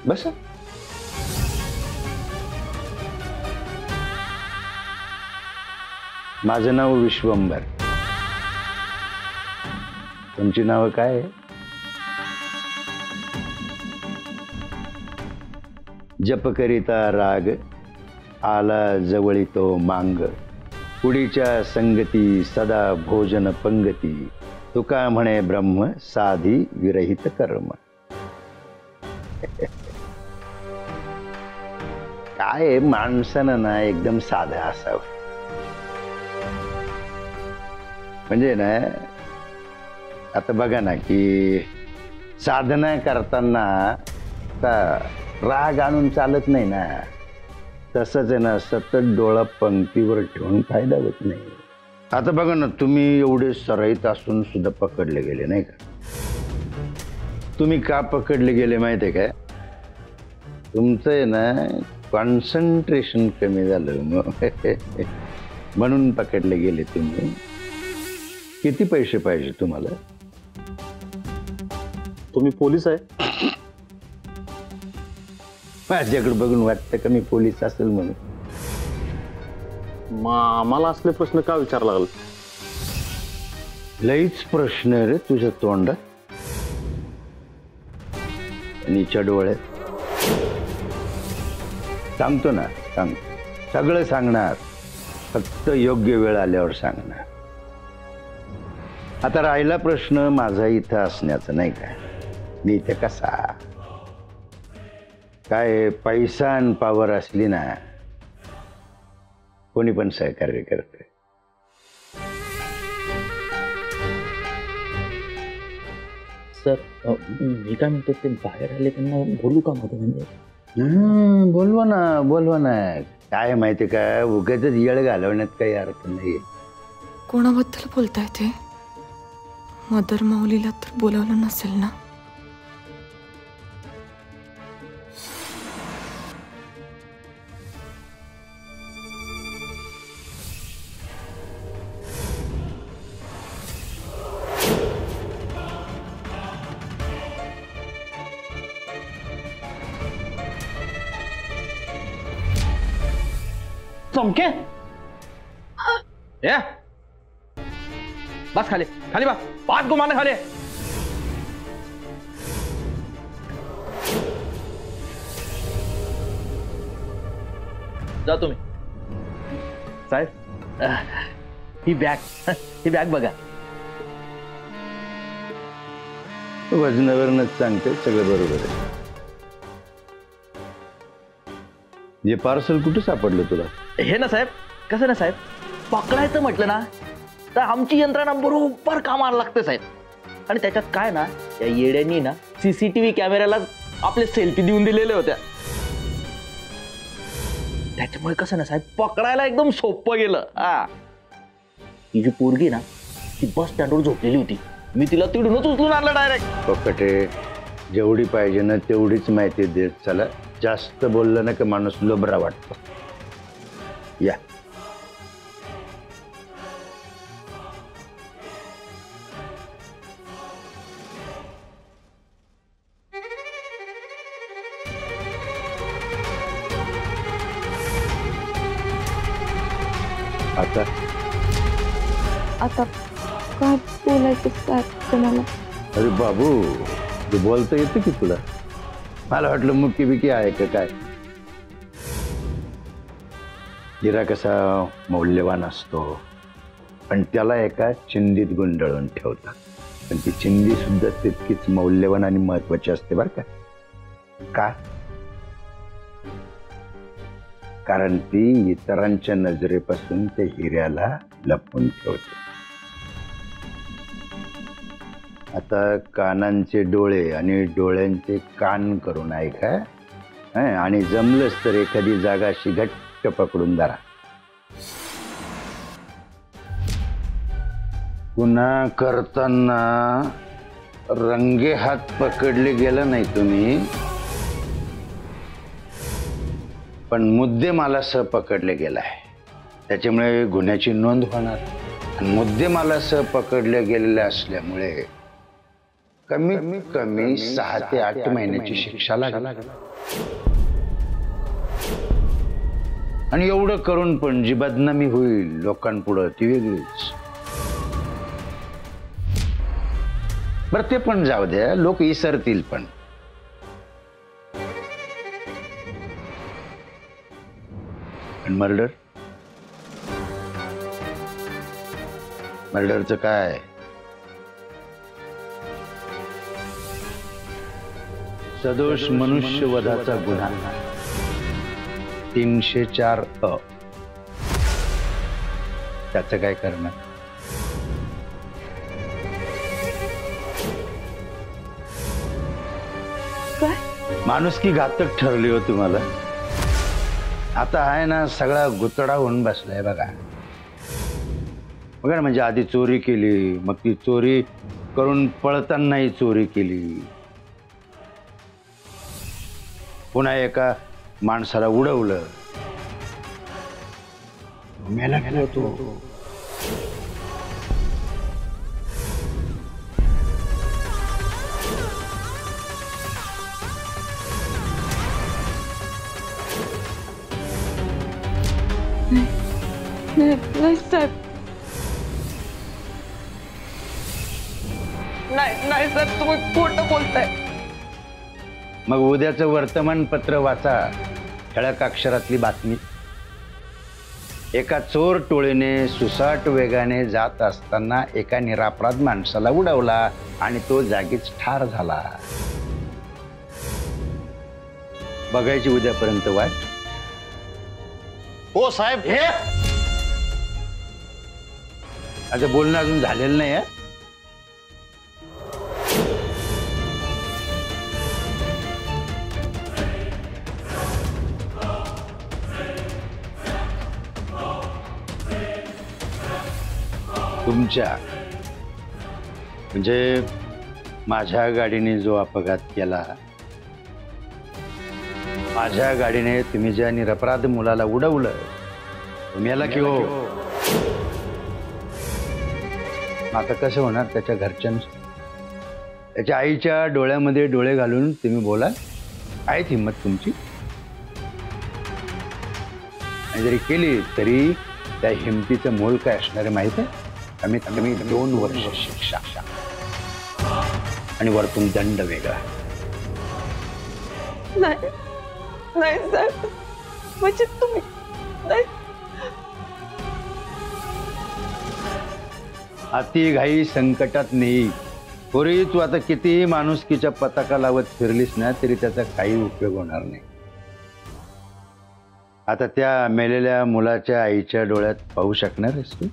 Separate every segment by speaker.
Speaker 1: बस माझं नाव विश्वंभर. तुमची नाव काय आहे? जप करिता राग आला जवळी तो मांग, कुडीच्या संगती सदा भोजन पंगती, तुका म्हणे ब्रह्म साधी विरहित कर्म. काय माणसानं ना एकदम साधं असावं. म्हणजे ना आता बघा ना की साधना करताना राग आणून चालत नाही ना. तसंच आहे ना, सतत डोळा पंक्तीवर ठेवून फायदा होत नाही. आता बघा ना, तुम्ही एवढे सराईत असून सुद्धा पकडले गेले नाही का? तुम्ही का पकडले गेले माहिती आहे काय? तुमचं आहे ना कॉन्सन्ट्रेशन कमी झालं म्हणून पकडले गेले तुम्ही. किती पैसे पाहिजे तुम्हाला?
Speaker 2: तुम्ही पोलीस आहे?
Speaker 1: माझ्याकडे बघून वाटतं का मी पोलीस असेल म्हणून?
Speaker 2: आम्हाला असले प्रश्न का विचारायला लागला?
Speaker 1: लईच प्रश्न रे तुझ्या तोंडात नीच्या डोळ्यात. सांगतो ना, सांग, सगळं सांगणार, फक्त योग्य वेळ आल्यावर सांगणार. आता राहिला प्रश्न माझा इथं असण्याचा नाही का? मी इथे कसा? काय पैसा आणि पावर असली ना कोणी पण सहकार्य करते.
Speaker 3: सर मी काय म्हणतो, ते बाहेर आले त्यांना बोलू का मध्ये? म्हणजे
Speaker 1: बोलवा ना. काय माहिती का, उगाच येळ घालवण्यात काही अर्थ नाहीये.
Speaker 4: कोणाबद्दल बोलताय ते? मदर माऊलीला तर बोलावलं नसेल ना?
Speaker 3: चमके या बस खाली खाली बस, बात घुमाने खाली. जा तुम्ही. साहेब ही बॅग बघा.
Speaker 1: वजनावरच सांगते सगळं बरोबर आहे. हे पार्सल कुठे सापडलं तुला?
Speaker 3: हे ना साहेब, कसं ना साहेब, पकडायचं म्हटलं ना तर आमची यंत्रणा बरोबर कामाला लागते साहेब. आणि त्याच्यात काय ना, या येड्यांनी ना सीसीटीव्ही कॅमेऱ्याला आपले सेल्फी देऊन दिलेले होत्या. त्याच्यामुळे कसं ना साहेब, पकडायला एकदम सोपं गेलं. ही जी पोरगी ना, ती बस स्टँडवर झोपलेली होती. मी तिला तिडूनच उचलून आणलं डायरेक्ट.
Speaker 1: पकटे जेवढी पाहिजे ना तेवढीच माहिती देत चला. जास्त बोललं ना की माणूस लोबरा वाटतो. या आता
Speaker 4: आता काय बोलायचं काय तुम्हाला?
Speaker 1: अरे बाबू, तू बोलता येतं की तुला? मला वाटलं मुक्की बिकी आहे का काय. हिरा कसा मौल्यवान असतो, पण त्याला एका चिंधीत गुंडाळून ठेवतात. पण ती चिंधी सुद्धा तितकीच मौल्यवान आणि महत्वाची असते बरं का? कारण ती इतरांच्या नजरेपासून ते हिऱ्याला लपवून ठेवते. आता कानांचे डोळे आणि डोळ्यांचे कान करून ऐका, आणि जमलंच तर एखादी जागा अशी घट्ट पकडून धरा. पुन्हा करताना रंगे हात पकडले गेलं नाही तुम्ही, पण मुद्देमालासह पकडले गेलाय. त्याच्यामुळे गुन्ह्याची नोंद होणार. मुद्देमालासह पकडले गेलेले असल्यामुळे कमीत कमी 6 ते 8 महिन्याची शिक्षा लागेल. आणि एवढं करून पण जी बदनामी होईल लोकांपुढं ती वेगळीच. बरं ते पण जाऊ द्या, लोक विसरतील पण. मर्डर मर्डरचं काय? सदोष मनुष्यवधाचा गुन्हा 304 त्याचं काय करणार?
Speaker 4: काय?
Speaker 1: माणुसकी घातक ठरली हो तुम्हाला. आता आहे ना सगळा गुतडा होऊन बसलाय बघा. बघा ना, म्हणजे आधी चोरी केली, मग ती चोरी करून पळतानाही चोरी केली, पुन्हा एका माणसाला उडवलं, मेला गेला तो.
Speaker 4: नाही साहेब, नाही साहेब, तुम्ही खोटं बोलताय.
Speaker 1: मग उद्याचं वर्तमानपत्र वाचा, ठळक अक्षरातली बातमी. एका चोर टोळीने सुसाट वेगाने जात असताना एका निरापराध माणसाला उडवला आणि तो जागीच ठार झाला. बघायची उद्यापर्यंत वाट.
Speaker 2: हो साहेब.
Speaker 1: हे आता बोलणं अजून झालेलं नाही. तुमच्या म्हणजे माझ्या गाडीने जो अपघात केला, माझ्या गाडीने तुम्ही ज्या निरपराध मुलाला उडवलं, तुम्ही याला की हो. आता कसं होणार त्याच्या घरच्यांचं? त्याच्या आईच्या डोळ्यामध्ये डोळे घालून तुम्ही बोला. आहेत हिंमत तुमची? आणि जरी केली तरी त्या हिमतीचं मोल काय असणार आहे माहित आहे? कमीत कमी 2 वर्ष शिक्षा आणि वरतून दंड वेगळा.
Speaker 4: नाही नाही साहेब, म्हणजे तुम्ही नाही.
Speaker 1: अति घाई संकटात नाही. पूर्वी तू आता कितीही माणुसकीच्या पताका लावत फिरलीस ना तरी त्याचा काही उपयोग होणार नाही. आता त्या मेलेल्या मुलाच्या आईच्या डोळ्यात पाहू शकणार आहेस तू?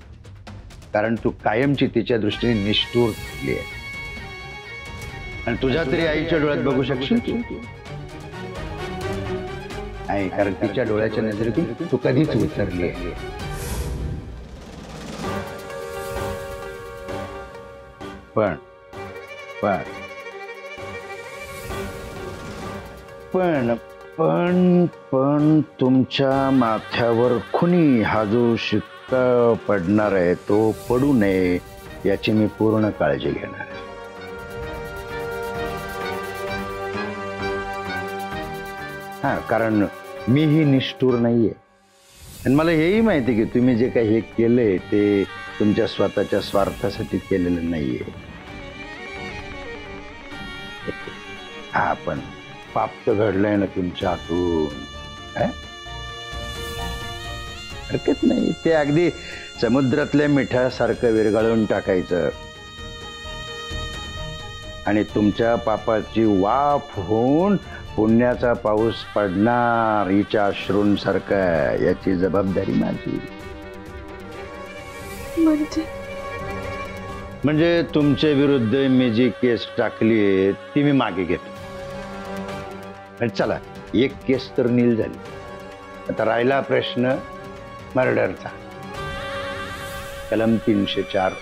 Speaker 1: कारण तू कायमची तिच्या दृष्टीने निष्ठूर झाली आहे. आणि तुझ्या तरी आईच्या डोळ्यात बघू शकशील तू? नाही, कारण तिच्या डोळ्याच्या नजरेतून तू कधीच उतरली आहे. पण पण पण पण पण तुमच्या माथ्यावर खुनी हा जो शिक्का पडणार आहे तो पडू नये याची मी पूर्ण काळजी घेणार आहे. हा, कारण मीही निष्ठूर नाहीये आणि मला हेही माहिती की तुम्ही जे काही हे केलंय ते तुमच्या स्वतःच्या स्वार्थासाठी केलेलं नाहीये. हा, पण पाप तर घडलंय ना तुमच्या हातून. हरकत नाही, ते अगदी समुद्रातल्या मिठासारखं विरघळून टाकायचं आणि तुमच्या पापाची वाफ होऊन पुण्याचा पाऊस पडणार हिच्या अश्रूंसारखं. याची जबाबदारी माझी. म्हणजे तुमच्या विरुद्ध मी जी केस टाकली आहे ती मी मागे घेतो. चला, एक केस तर नील झाली. आता राहिला प्रश्न मर्डरचा, कलम 304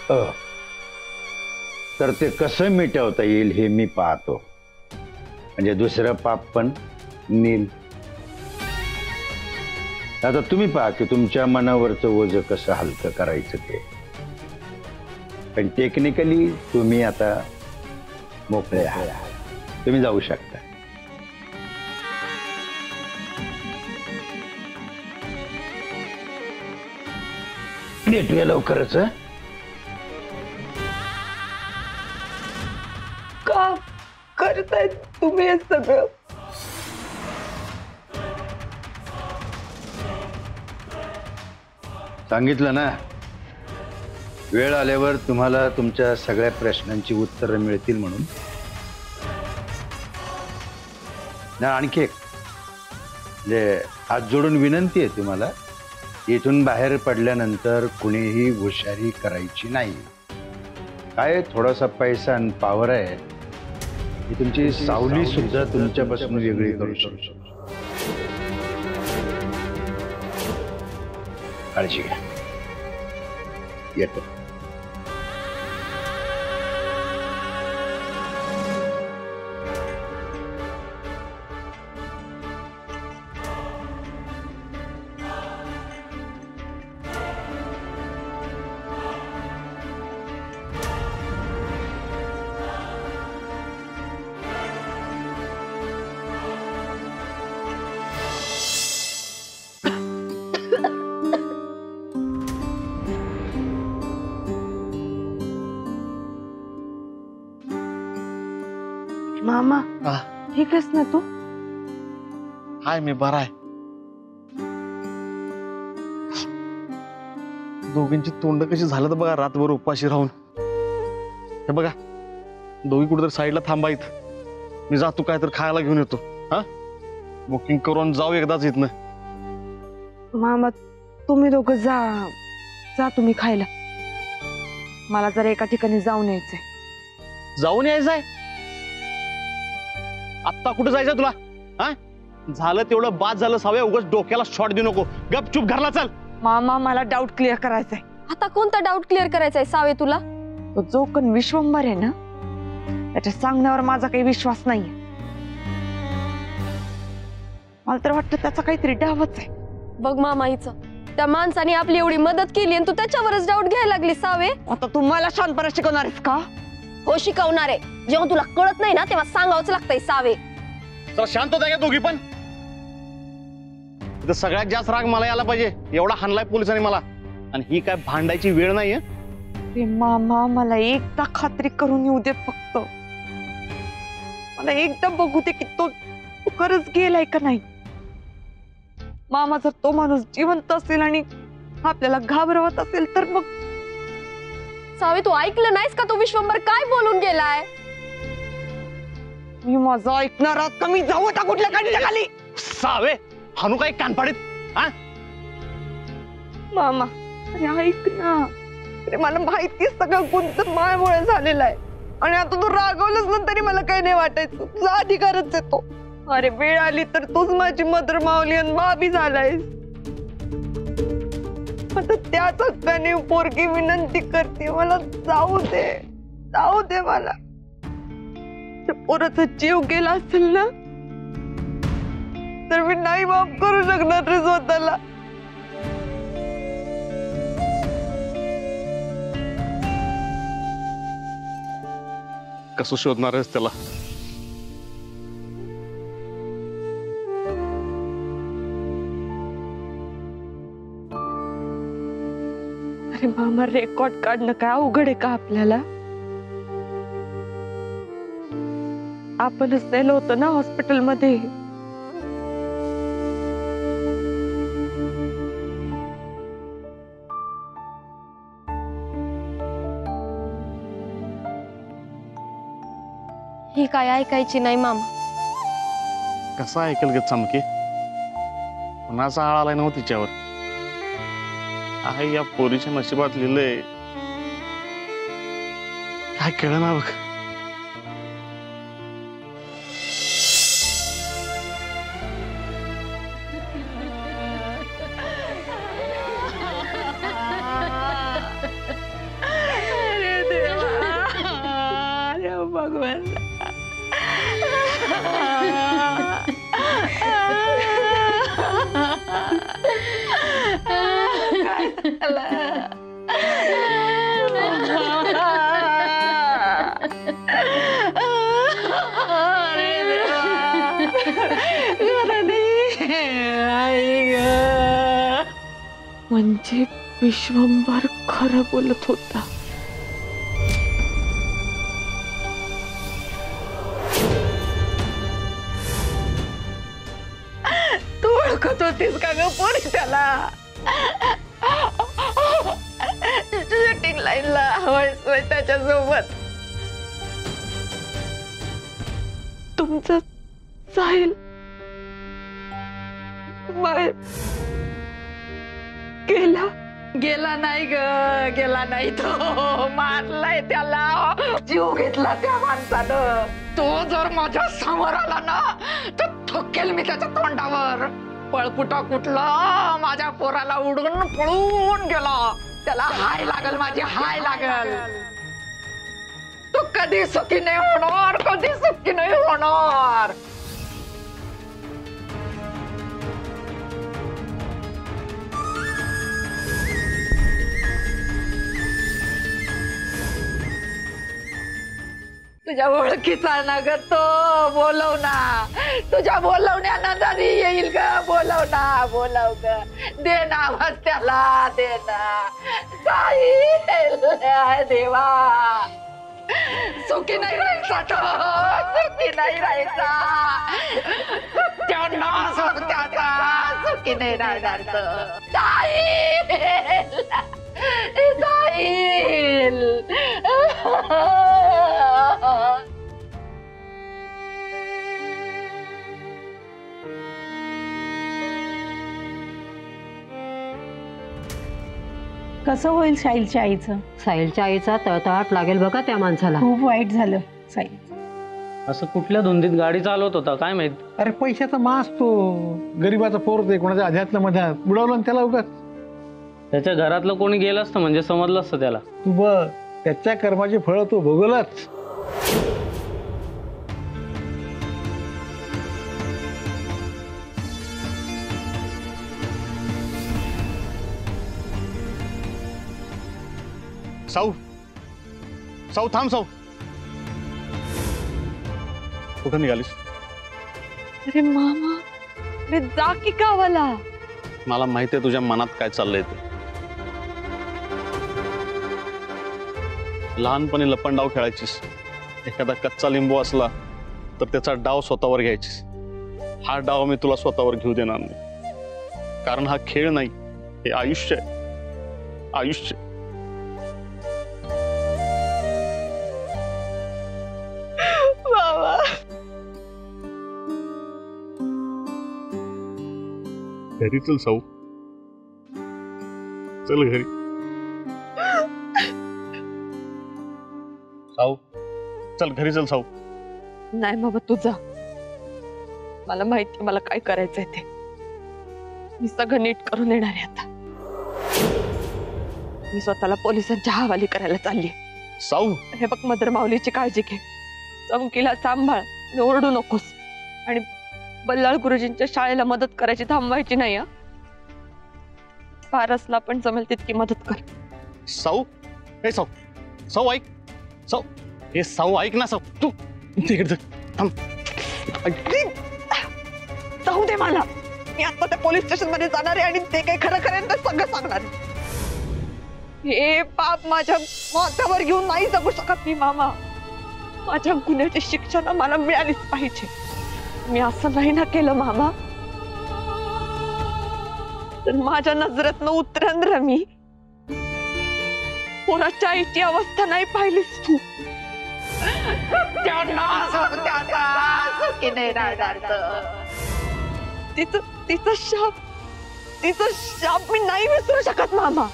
Speaker 1: तर ते कसं मिटवता येईल हे मी पाहतो. म्हणजे दुसरं पाप पण नील. आता तुम्ही पहा की तुमच्या मनावरचं ओझं कसं हलकं करायचं ते. पण टेक्निकली तुम्ही आता मोकळे आहात, तुम्ही जाऊ शकता. भेटूया लवकरच. हं?
Speaker 4: का करताय तुम्ही हे सगळं?
Speaker 1: सांगितलं ना, वेळ आल्यावर तुम्हाला तुमच्या सगळ्या प्रश्नांची उत्तरं मिळतील म्हणून. ना आणखी एक म्हणजे हात जोडून विनंती आहे तुम्हाला, इथून बाहेर पडल्यानंतर कुणीही हुशारी करायची नाही. काय थोडासा पैसा आणि पावर आहे, ही तुमची सावली सुद्धा तुमच्यापासून वेगळी करू शकतो. काळजी घ्या. येतो.
Speaker 4: मामा ठीक आहेस ना तू?
Speaker 2: हाय, मी बरा आहे. दोघींची तोंड कशी झालं तर बघा, रातभर उपाशी राहून. हे बघा, दोघी कुठेतरी साईडला थांबायत, मी जातो काय तर खायला घेऊन येतो. हा, बुकिंग करून जाऊ एकदाच इथनं.
Speaker 4: मामा तुम्ही दोघं जा जा तुम्ही खायला. मला जरा एका ठिकाणी जाऊन यायचंय.
Speaker 2: जाऊन यायचंय? आत्ता कुठे जायचं तुला? हा, झालं तेवढं बाद झालं. साव्या उगाच डोक्याला शॉट देऊ नको, गपचूप घरला चल.
Speaker 4: मामा मला डाऊट क्लिअर करायचाय.
Speaker 5: आता कोणता डाऊट क्लिअर करायचा सावे तुला?
Speaker 4: तो जो कोण विश्वंभर आहे ना, त्याच्या सांगण्यावर माझा काही विश्वास नाहीये. मला तर वाटतं त्याचा काहीतरी डावच आहे.
Speaker 5: बघ मामा, हिचं त्या माणसाने आपली एवढी मदत केली आणि तू त्याच्यावरच डाऊट घ्यायला लागली सावे.
Speaker 4: आता तू मला शांतपणे शिकवणार आहेस का?
Speaker 5: हो, शिकवणार आहे. जेव्हा तुला कळत नाही ना, तेव्हा सांगावंच लागतंय सावे.
Speaker 2: तर शांत होता का दोघी पण? इथं सगळ्यात जास्त राग मला यायला पाहिजे, एवढा हाणलाय पोलिसांनी मला. आणि ही काय भांडायची वेळ नाहीये.
Speaker 4: ते मामा मला एकदा खात्री करून येऊ दे फक्त. मला एकदा बघू दे की तो खरंच गेलाय का नाही. मामा जर तो माणूस जिवंत असेल आणि आपल्याला घाबरवत असेल तर मग.
Speaker 5: सावे, तू ऐकलं नाहीस का तो विश्वंभर काय बोलून गेलाय?
Speaker 4: मी माझं ऐकणार आहात का? मी जाऊ आता कुठल्या काढल्या खाली?
Speaker 2: सावे, हानू काय कानपाडीत? हा,
Speaker 4: मामा अरे ऐक ना. अरे मला माहिती सगळं गुंत मायामुळे झालेला आहे. आणि आता तू रागवलंच ना तरी मला काही नाही वाटायचं. तुझा अधिकारच आहे तो. अरे वेळ आली तर तूच माझी मदर मावली आणि भाभी झालायस. आता त्याच हक्काने पोरगी विनंती करते, मला जाऊ दे मला. त्या पोराचा जीव गेला असेल ना तर मी नाही माफ करू शकणार रे स्वतःला.
Speaker 2: कसं शोधणार आहेस त्याला?
Speaker 4: अरे मामा, रेकॉर्ड काढणं काय अवघड आहे का आपल्याला? आपणच नेलं होतं ना हॉस्पिटलमध्ये.
Speaker 5: ही काय ऐकायची नाही मामा.
Speaker 2: कसं ऐकल गे चमके? कुणाचा आळ आलाय नव्हतं तिच्यावर. आहे या पोरीच्या नशिबात लिहिलंय काय कळ ना बघ.
Speaker 4: अरे देवा, अरे भगवान. काय झालं? म्हणजे विश्वंभर खरं बोलत होता. तू ओळखत होतीस का ग पोरी त्याला? शूटिंग लाईनला हवाय त्याच्यासोबत. तुमचं साहिल गेला? गेला नाही ग, गेला नाही. तो मारलाय त्याला, जीव घेतला त्या माणसानं. तो जर माझ्या समोर आला ना तर थुकेल मी त्याच्या तोंडावर. पळपुटा कुठला माझ्या पोराला उडून पळून गेला. त्याला हाय लागल, माझी हाय लागल. तो कधी सुखी नाही होणार, कधी सुखी नाही होणार. तुझ्या ओळखीचा ना ग तो, बोलव ना. तुझ्या बोलवण्यानं तरी येईल ग. बोलव ना, बोलव ग. दे ना आवाज त्याला, दे ना. साहिल देवा, सुखी नाही राहायचा तो, सुखी नाही राहायचा. त्यांना त्याचा सुखी नाही राहणार तो. साहिल, साहिल.
Speaker 6: कसं होईल साहिलच्या आईचं?
Speaker 7: साहिलच्या आईचा तळतळाट लागेल बघा त्या माणसाला.
Speaker 6: खूप वाईट झालं साहिल.
Speaker 8: असं कुठल्या धुंदीत गाडी चालवत होता काय माहित?
Speaker 9: अरे पैशाचा मास तो, गरीबाचा पोर ते, कोणाच्या अध्यातलं मध्यात बुडवलं आणि त्याला उगाच.
Speaker 8: त्याच्या घरातलं कोणी गेलं असतं म्हणजे समजलं असतं त्याला.
Speaker 9: तू बघ, त्याच्या कर्माची फळं तू भोगलच.
Speaker 2: साऊ, साऊ थांब. साऊ, कुठं निघालीस?
Speaker 4: अरे मामा, अरे जा की गावाला.
Speaker 2: मला माहिती आहे तुझ्या मनात काय चाललंय ते. लहानपणी लपंडाव खेळायचीस. एखादा कच्चा लिंबू असला तर त्याचा डाव स्वतःवर घ्यायचीस. हा डाव मी तुला स्वतःवर घेऊ देणार नाही, कारण हा खेळ नाही, हे आयुष्य आहे. आयुष्य.
Speaker 4: बाबा,
Speaker 2: घरी चल साऊ, चल घरी. साऊ चल घरी, चल साऊ.
Speaker 4: नाही बाबा तू जा. मला माहिती मला काय करायचंय ते. मी सगळं नीट करून येणार आहे आता. मी स्वतःला पोलिसांच्या हवाली करायला चालली.
Speaker 2: साऊ,
Speaker 4: हे बघ, मदर माऊलीची काळजी घे. चमकीला सांभाळ आणि ओरडू नकोस. आणि बल्लाळ गुरुजींच्या शाळेला मदत करायची थांबवायची नाही. पारसला पण जमेल तितकी मदत कर.
Speaker 2: साऊ, हे साऊ, साऊ ऐक. साऊ, हे साऊ ऐक ना. साऊ तू तिकडे थांब.
Speaker 4: जाऊ दे मला. मी आता त्या पोलीस स्टेशन मध्ये जाणार आहे आणि ते काही खरं करेन तर सगळं सांगणार. हे पाप माझ्या माथ्यावर घेऊन नाही जगू शकत मी मामा. माझ्या गुन्ह्याची शिक्षा ना मला मिळालीच पाहिजे. मी असं नाही ना केलं मामा तर माझ्या नजरेतनं उतरेन रे मी. पोराच्या आईची अवस्था नाही पाहिलीस तू. तिचं शाप मी नाही विसरू शकत मामा.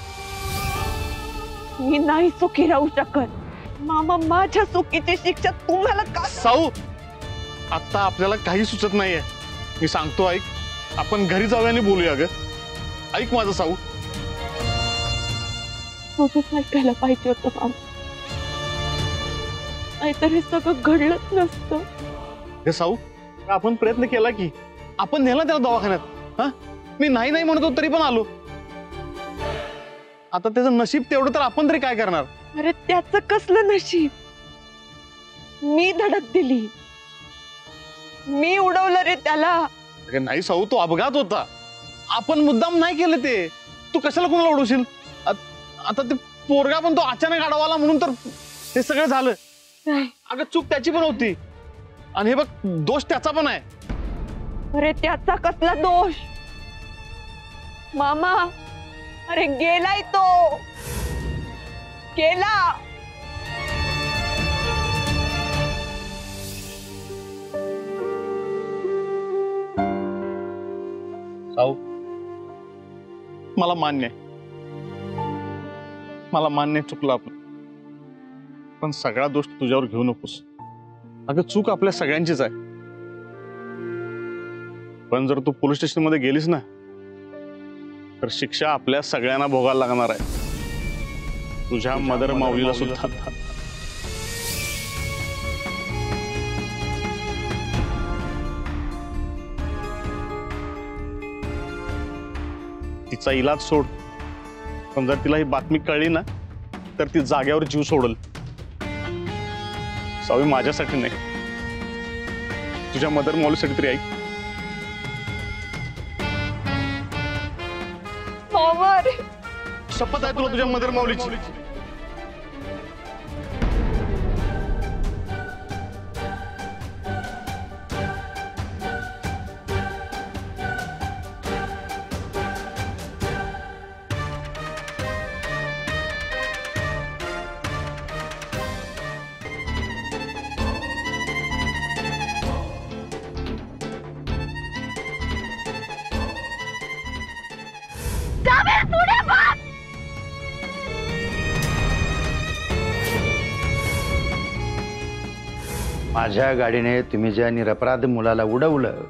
Speaker 4: मी नाही सुखी राहू शकत मामा. माझ्या चुकीची शिक्षा तुम्हाला का?
Speaker 2: साऊ, आता आपल्याला काही सुचत नाहीये. मी सांगतो ऐक, आपण घरी जाऊया आणि बोलूया ग. ऐक माझं साऊ.
Speaker 4: तुझंच ऐकायला पाहिजे होतं मामा. नाहीतर हे सगळं घडलंच नसतं.
Speaker 2: हे साऊ, आपण प्रयत्न केला की आपण नेला त्याला दवाखान्यात. हा, मी नाही नाही म्हणतो तरी पण आलो. आता त्याचं नशीब तेवढं तर आपण तरी काय करणार?
Speaker 4: अरे त्याचं कसलं नशीब? मी धडक दिली, मी उडवलं रे त्याला.
Speaker 2: अरे नाही साऊ, तो अपघात होता. आपण मुद्दाम नाही केलं ते. तू कशाला कोणाला उडवशील? आता ते पोरगा पण तो अचानक अडवाला म्हणून तर हे सगळं झालं. अगं चूक त्याची पण होती आणि हे बघ दोष त्याचा पण आहे.
Speaker 4: अरे त्याचा कसला दोष मामा? अरे गेलाय तो, गेला.
Speaker 2: साऊ, मला मान्य आहे, मला मान्य चुकलं आपण, पण सगळा दोष तुझ्यावर घेऊ नकोस. अगं चूक आपल्या सगळ्यांचीच आहे, पण जर तू पोलीस स्टेशन मध्ये गेलीस ना तर शिक्षा आपल्या सगळ्यांना भोगायला लागणार आहे, तुझ्या मदर माऊलीला सुद्धा. तिचा इलाज सोड, पण जर तिला ही बातमी कळली ना तर ती जाग्यावर जीव सोडल. सावी, माझ्यासाठी नाही, तुझ्या मदर माऊलीसाठी तरी ऐक. शपथ आहे तुला तुझ्या मदर माऊलीची.
Speaker 1: माझ्या गाडीने तुम्ही ज्या निरपराध मुलाला उडवलं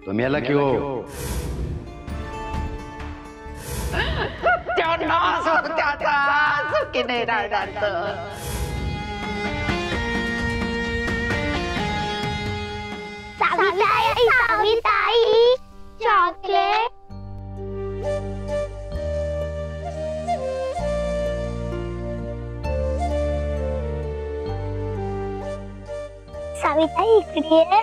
Speaker 1: तो मेला की हो?
Speaker 10: चॉकलेट. साविताई इकडे ये.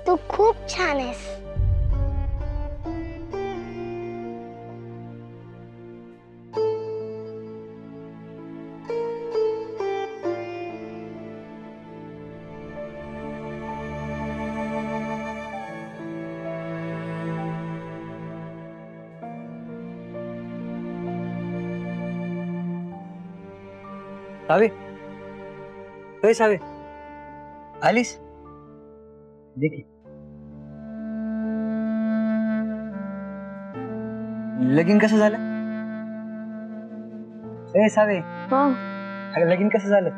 Speaker 10: तू खूप छान आहेस.
Speaker 11: सावे, सावे आलीस? देखी लगीन कसं झालं? ए सावे, अगं लगीन कसं झालं?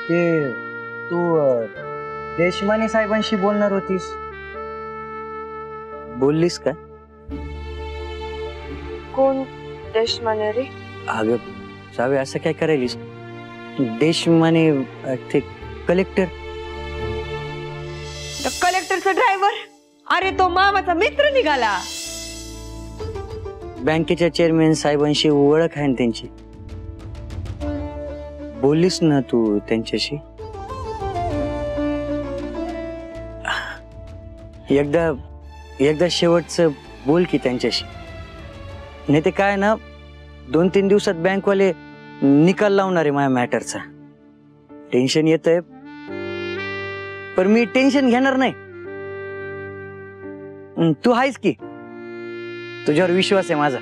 Speaker 11: ते तू देशमाने साहेबांशी बोलणार होतीस, बोललीस का?
Speaker 4: कोण देशमाने रे?
Speaker 11: अगं सावे, असं काय करायलीस? देशमाने ते कलेक्टर.
Speaker 4: कलेक्टरचा ड्रायव्हर? अरे तो मामाचा मित्र निघाला.
Speaker 11: बँकेच्या चेअरमॅन साहेबांशी ओळख आहे ना त्यांची, बोललीस ना तू त्यांच्याशी? एकदा शेवटचं बोल की त्यांच्याशी, नाही ते काय ना 2-3 दिवसात बँकवाले निकाल लावणार आहे माझ्या मॅटरचा. टेन्शन येतंय, पण मी टेन्शन घेणार नाही. तू आहेस की, तुझ्यावर विश्वास आहे माझा.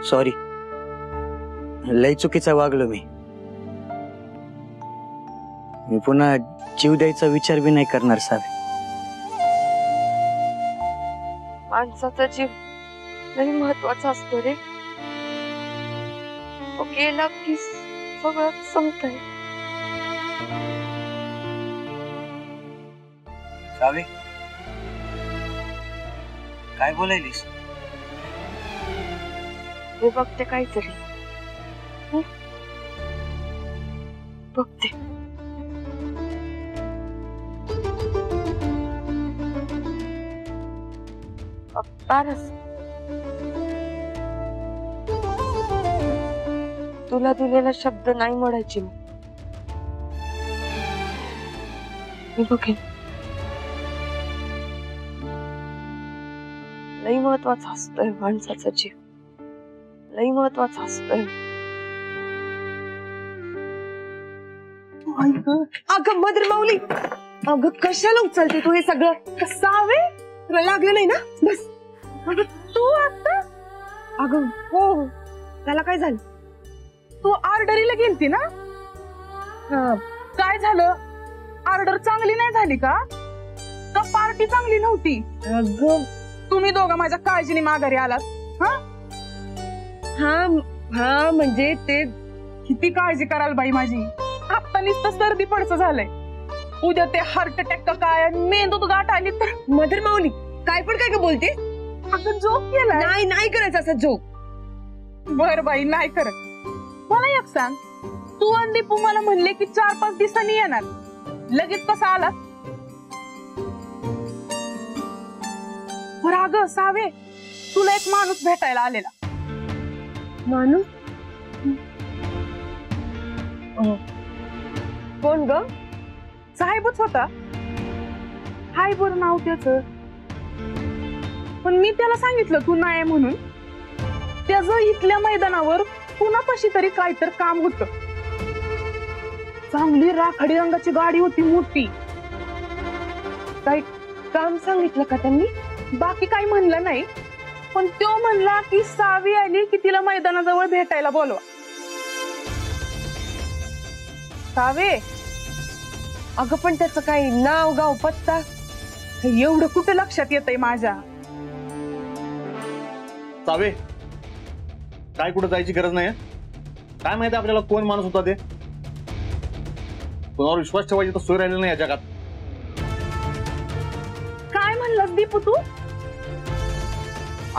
Speaker 11: सॉरी, लय चुकीचा वागलो मी. पुन्हा जीव द्यायचा विचार बी नाही करणार सावे.
Speaker 4: माणसाचा जीव लई महत्वाचा असतो रे. तो गेला की सगळं संपतंय.
Speaker 11: सावे, काय बोलायलीस?
Speaker 4: मी बघते काहीतरी, बघते. पारस, तुला दिलेला शब्द नाही मोडायची मी बघेन. लई महत्वाचा असतोय माणसाचा जीव, लई महत्वाचा असतोय. अगं मदर माऊली, अगं कशाला उचलते तू हे सगळं? सावे तुला लागलं नाही ना? बस. अगं तू आता? अगं हो, त्याला काय झालं? तू ऑर्डरीला गेलती ना? काय झालं? ऑर्डर चांगली नाही झाली का पार्टी चांगली नव्हती? अगं तुम्ही दोघं माझ्या काळजीने माघारी आलात. हा म्हणजे ते किती काळजी कराल बाई माझी. आता नुसतं सर्दी पडचं झालंय, उद्या ते हार्ट अटॅक का काय मेंदूत गाठ आली तर. मदर माऊली काय पण काय का बोलते? अगं जोक केला. नाही करायचा असा जोक. बर बाई नाही करत. मला एक सांग, तू आणि दीपू मला म्हणले की 4-5 दिवसांनी येणार, लगेच कसा आला? बरं अगं सावे, तुला एक माणूस भेटायला आलेला. माणूस? कोण ग? साहेबच होता. हाय बरं नाव त्याच, पण मी त्याला सांगितलं तू नाही म्हणून. त्याचं इथल्या मैदानावर कुणापाशी तरी काहीतरी काम होत. चांगली राखाडी रंगाची गाडी होती मोठी. काही काम सांगितलं का त्यांनी? बाकी काही म्हणलं नाही, पण तो म्हणला की सावी आली की तिला मैदानाजवळ भेटायला बोलवा. सावे? अगं पण त्याचं काही नाव गाव पत्ता एवढं कुठं लक्षात येतंय माझ्या?
Speaker 2: सावे, काय कुठं जायची गरज नाही. काय माहिती आपल्याला कोण माणूस होता ते? कोणावर विश्वास ठेवायची तर सोय राहिली नाही या जगात.
Speaker 3: काय म्हणलास दीपू तू?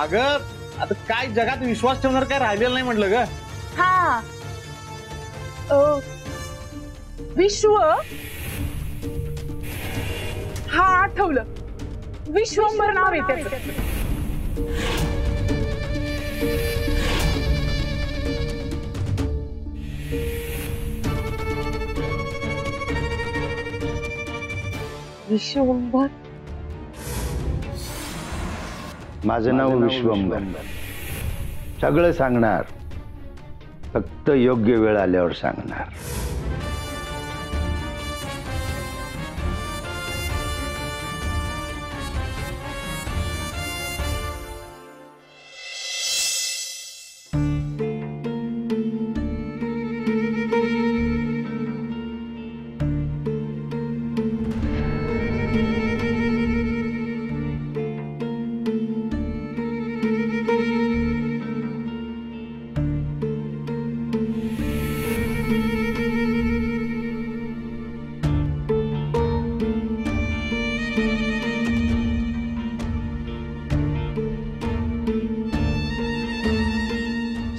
Speaker 2: अगं आता काय जगात विश्वास ठेवणार काय राहिलेलं नाही म्हटलं ग.
Speaker 3: हा विश्व. हा आठवलं, विश्वंभर नाव आहे त्याचं.
Speaker 4: विश्वंभर?
Speaker 1: माझं नाव विश्वंभर. सगळं सांगणार, फक्त योग्य वेळ आल्यावर सांगणार.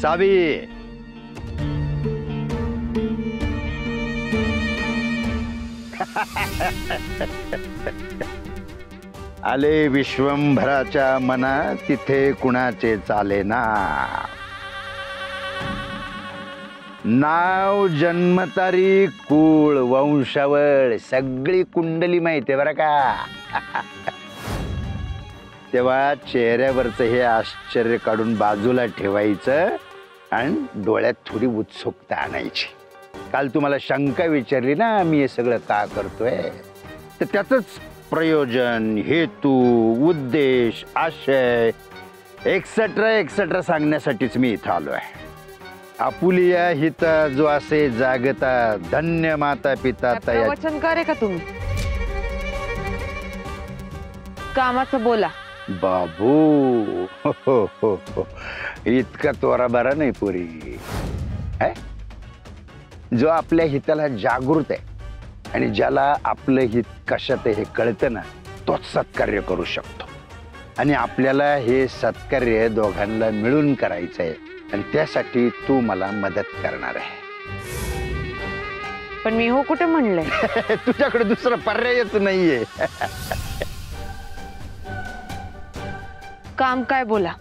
Speaker 1: सावी, आले विश्वंभराच्या मना तिथे कुणाचे चाले ना. नाव, जन्मतारीख, कुळ, वंशावळ सगळी कुंडली माहिती आहे बरं का. तेव्हा चेहऱ्यावरचं हे आश्चर्य काढून बाजूला ठेवायचं आणि डोळ्यात थोडी उत्सुकता आणायची. काल तुम्हाला शंका विचारली ना मी हे सगळं का करतोय, तर त्याचंच प्रयोजन, हेतू, उद्देश, आशय एक्सेट्रा सांगण्यासाठीच मी इथं आलो आहे. आपुलिया हिता जो असे जागता धन्य माता पिता तया.
Speaker 4: वचनकार आहे का तुम्ही? कामाचं बोला.
Speaker 1: बाबू हो. इतका तोरा बरा नाही पुरी. जो आपल्या हिताला जागृत आहे आणि ज्याला आपलं हित कशात हे कळतं ना, तोच सत्कार्य करू शकतो. आणि आपल्याला हे सत्कार्य दोघांना मिळून करायचं आहे आणि त्यासाठी तू मला मदत करणार आहे.
Speaker 4: पण मी हो कुठे म्हणलंय?
Speaker 1: तुझ्याकडे दुसरा पर्यायच नाहीये.
Speaker 4: काम काय बोला?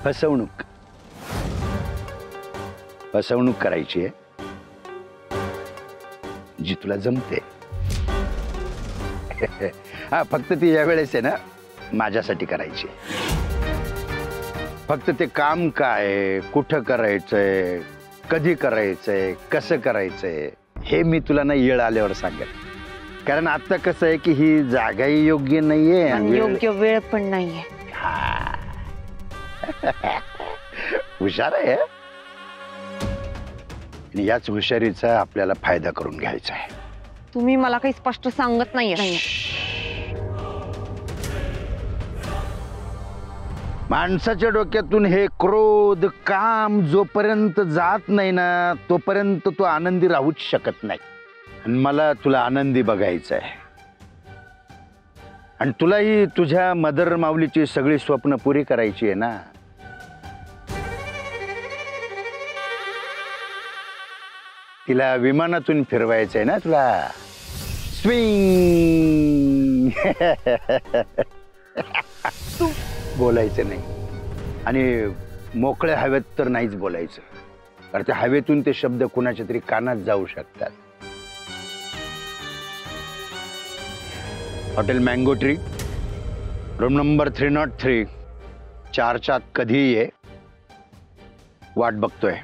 Speaker 1: फसवणूक. फसवणूक करायची आहे जी तुला जमते. हा, फक्त ती यावेळेस आहे ना माझ्यासाठी करायची. फक्त ते काम काय, कुठं करायचंय, कधी करायचंय, कसं करायचंय हे मी तुला ना येळ आल्यावर सांगेन. कारण आता कसं आहे की ही जागाही योग्य नाहीये
Speaker 4: आणि योग्य वेळ पण नाहीये.
Speaker 1: हुशार आहे. आणि याच हुशारीचा आपल्याला फायदा करून घ्यायचा आहे.
Speaker 4: तुम्ही मला काही स्पष्ट सांगत नाहीये.
Speaker 1: माणसाच्या डोक्यातून हे क्रोध काम जोपर्यंत जात नाही ना तोपर्यंत तो आनंदी राहूच शकत नाही. आणि मला तुला आनंदी बघायचं आहे. आणि तुलाही तुझ्या मदर माऊलीची सगळी स्वप्न पुरी करायची आहे ना. तिला विमानातून फिरवायचं आहे ना तुला. स्विंग. बोलायचं नाही. आणि मोकळ्या हवेत तर नाहीच बोलायचं. कारण त्या हवेतून ते शब्द कुणाच्या तरी कानात जाऊ शकतात. Hotel mango tree, room number 303, 4च्या आत कधीही ये. वाट बघतोय.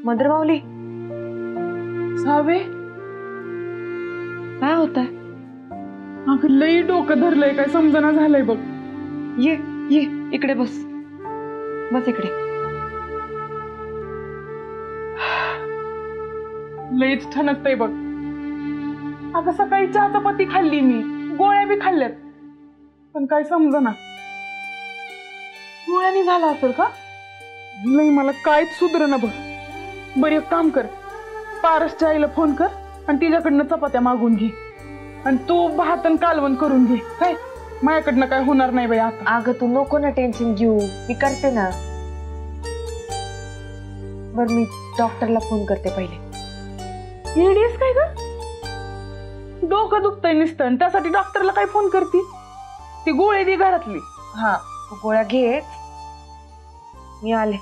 Speaker 4: मदर माऊली,
Speaker 12: सावे
Speaker 4: काय होत आहे?
Speaker 12: अगं लई डोकं धरलंय, काय समजना झालंय बघ.
Speaker 4: ये ये इकडे बस. बस इकडे.
Speaker 12: लईच ठणकतंय बघ. अगं सकाळी चहा चपाती खाल्ली मी, गोळ्या बी खाल्ल्यात, पण काय समजना. गोळ्यानी झाला असेल का? नाही, मला काहीच सुधरना बघ. बरं एक काम कर, पारसच्या आईला फोन कर आणि तिच्याकडनं चपात्या मागून घे. आणि तू भात आणि कालवण करून घे. काय माझ्याकडनं काय होणार नाही बाई आता.
Speaker 4: अगं तू नको ना टेन्शन घेऊ, मी करते ना. बर मी डॉक्टरला फोन करते पहिले.
Speaker 12: येडीस काय ग? डोकं दुखतंय नुसतं आणि त्यासाठी डॉक्टरला काय फोन करते? ती गोळी दे घरातली.
Speaker 4: हा, तू गोळ्या घे, मी आले.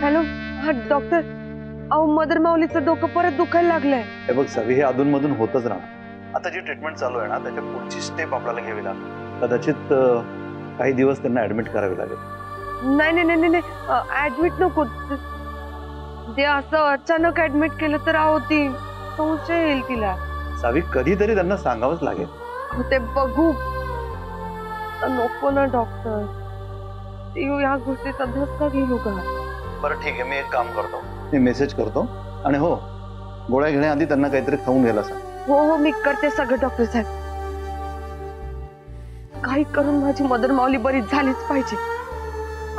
Speaker 4: हॅलो, हा डॉक्टर. अहो मदर माऊलीचं डोकं परत दुखायला लागलंय.
Speaker 2: हे बघ सवी, हे अधूनमधून होतच राहणार. आता जी ट्रीटमेंट चालू आहे ना त्याच्या पुढची स्टेप आपल्याला घ्यावी लागेल. कदाचित काही दिवस त्यांना ऍडमिट करावे लागेल.
Speaker 4: नाही नाही नाही नाही, ऍडमिट नको. ते असं अचानक ऍडमिट केलं तर अहो ती संशय येईल तिला.
Speaker 2: सावी, कधीतरी त्यांना सांगावंच लागेल.
Speaker 4: ते बघू. नको ना डॉक्टर, या गोष्टीचा धक्का घेऊ का?
Speaker 2: बरं ठीक आहे, मी एक काम करतो, मी मेसेज करतो. आणि हो, गोळ्या घेण्याआधी त्यांना काहीतरी खाऊन घ्यायला सांग.
Speaker 4: हो हो, मी करते सगळं डॉक्टर साहेब. काही करून माझी मदर माऊली बरी झालीच पाहिजे.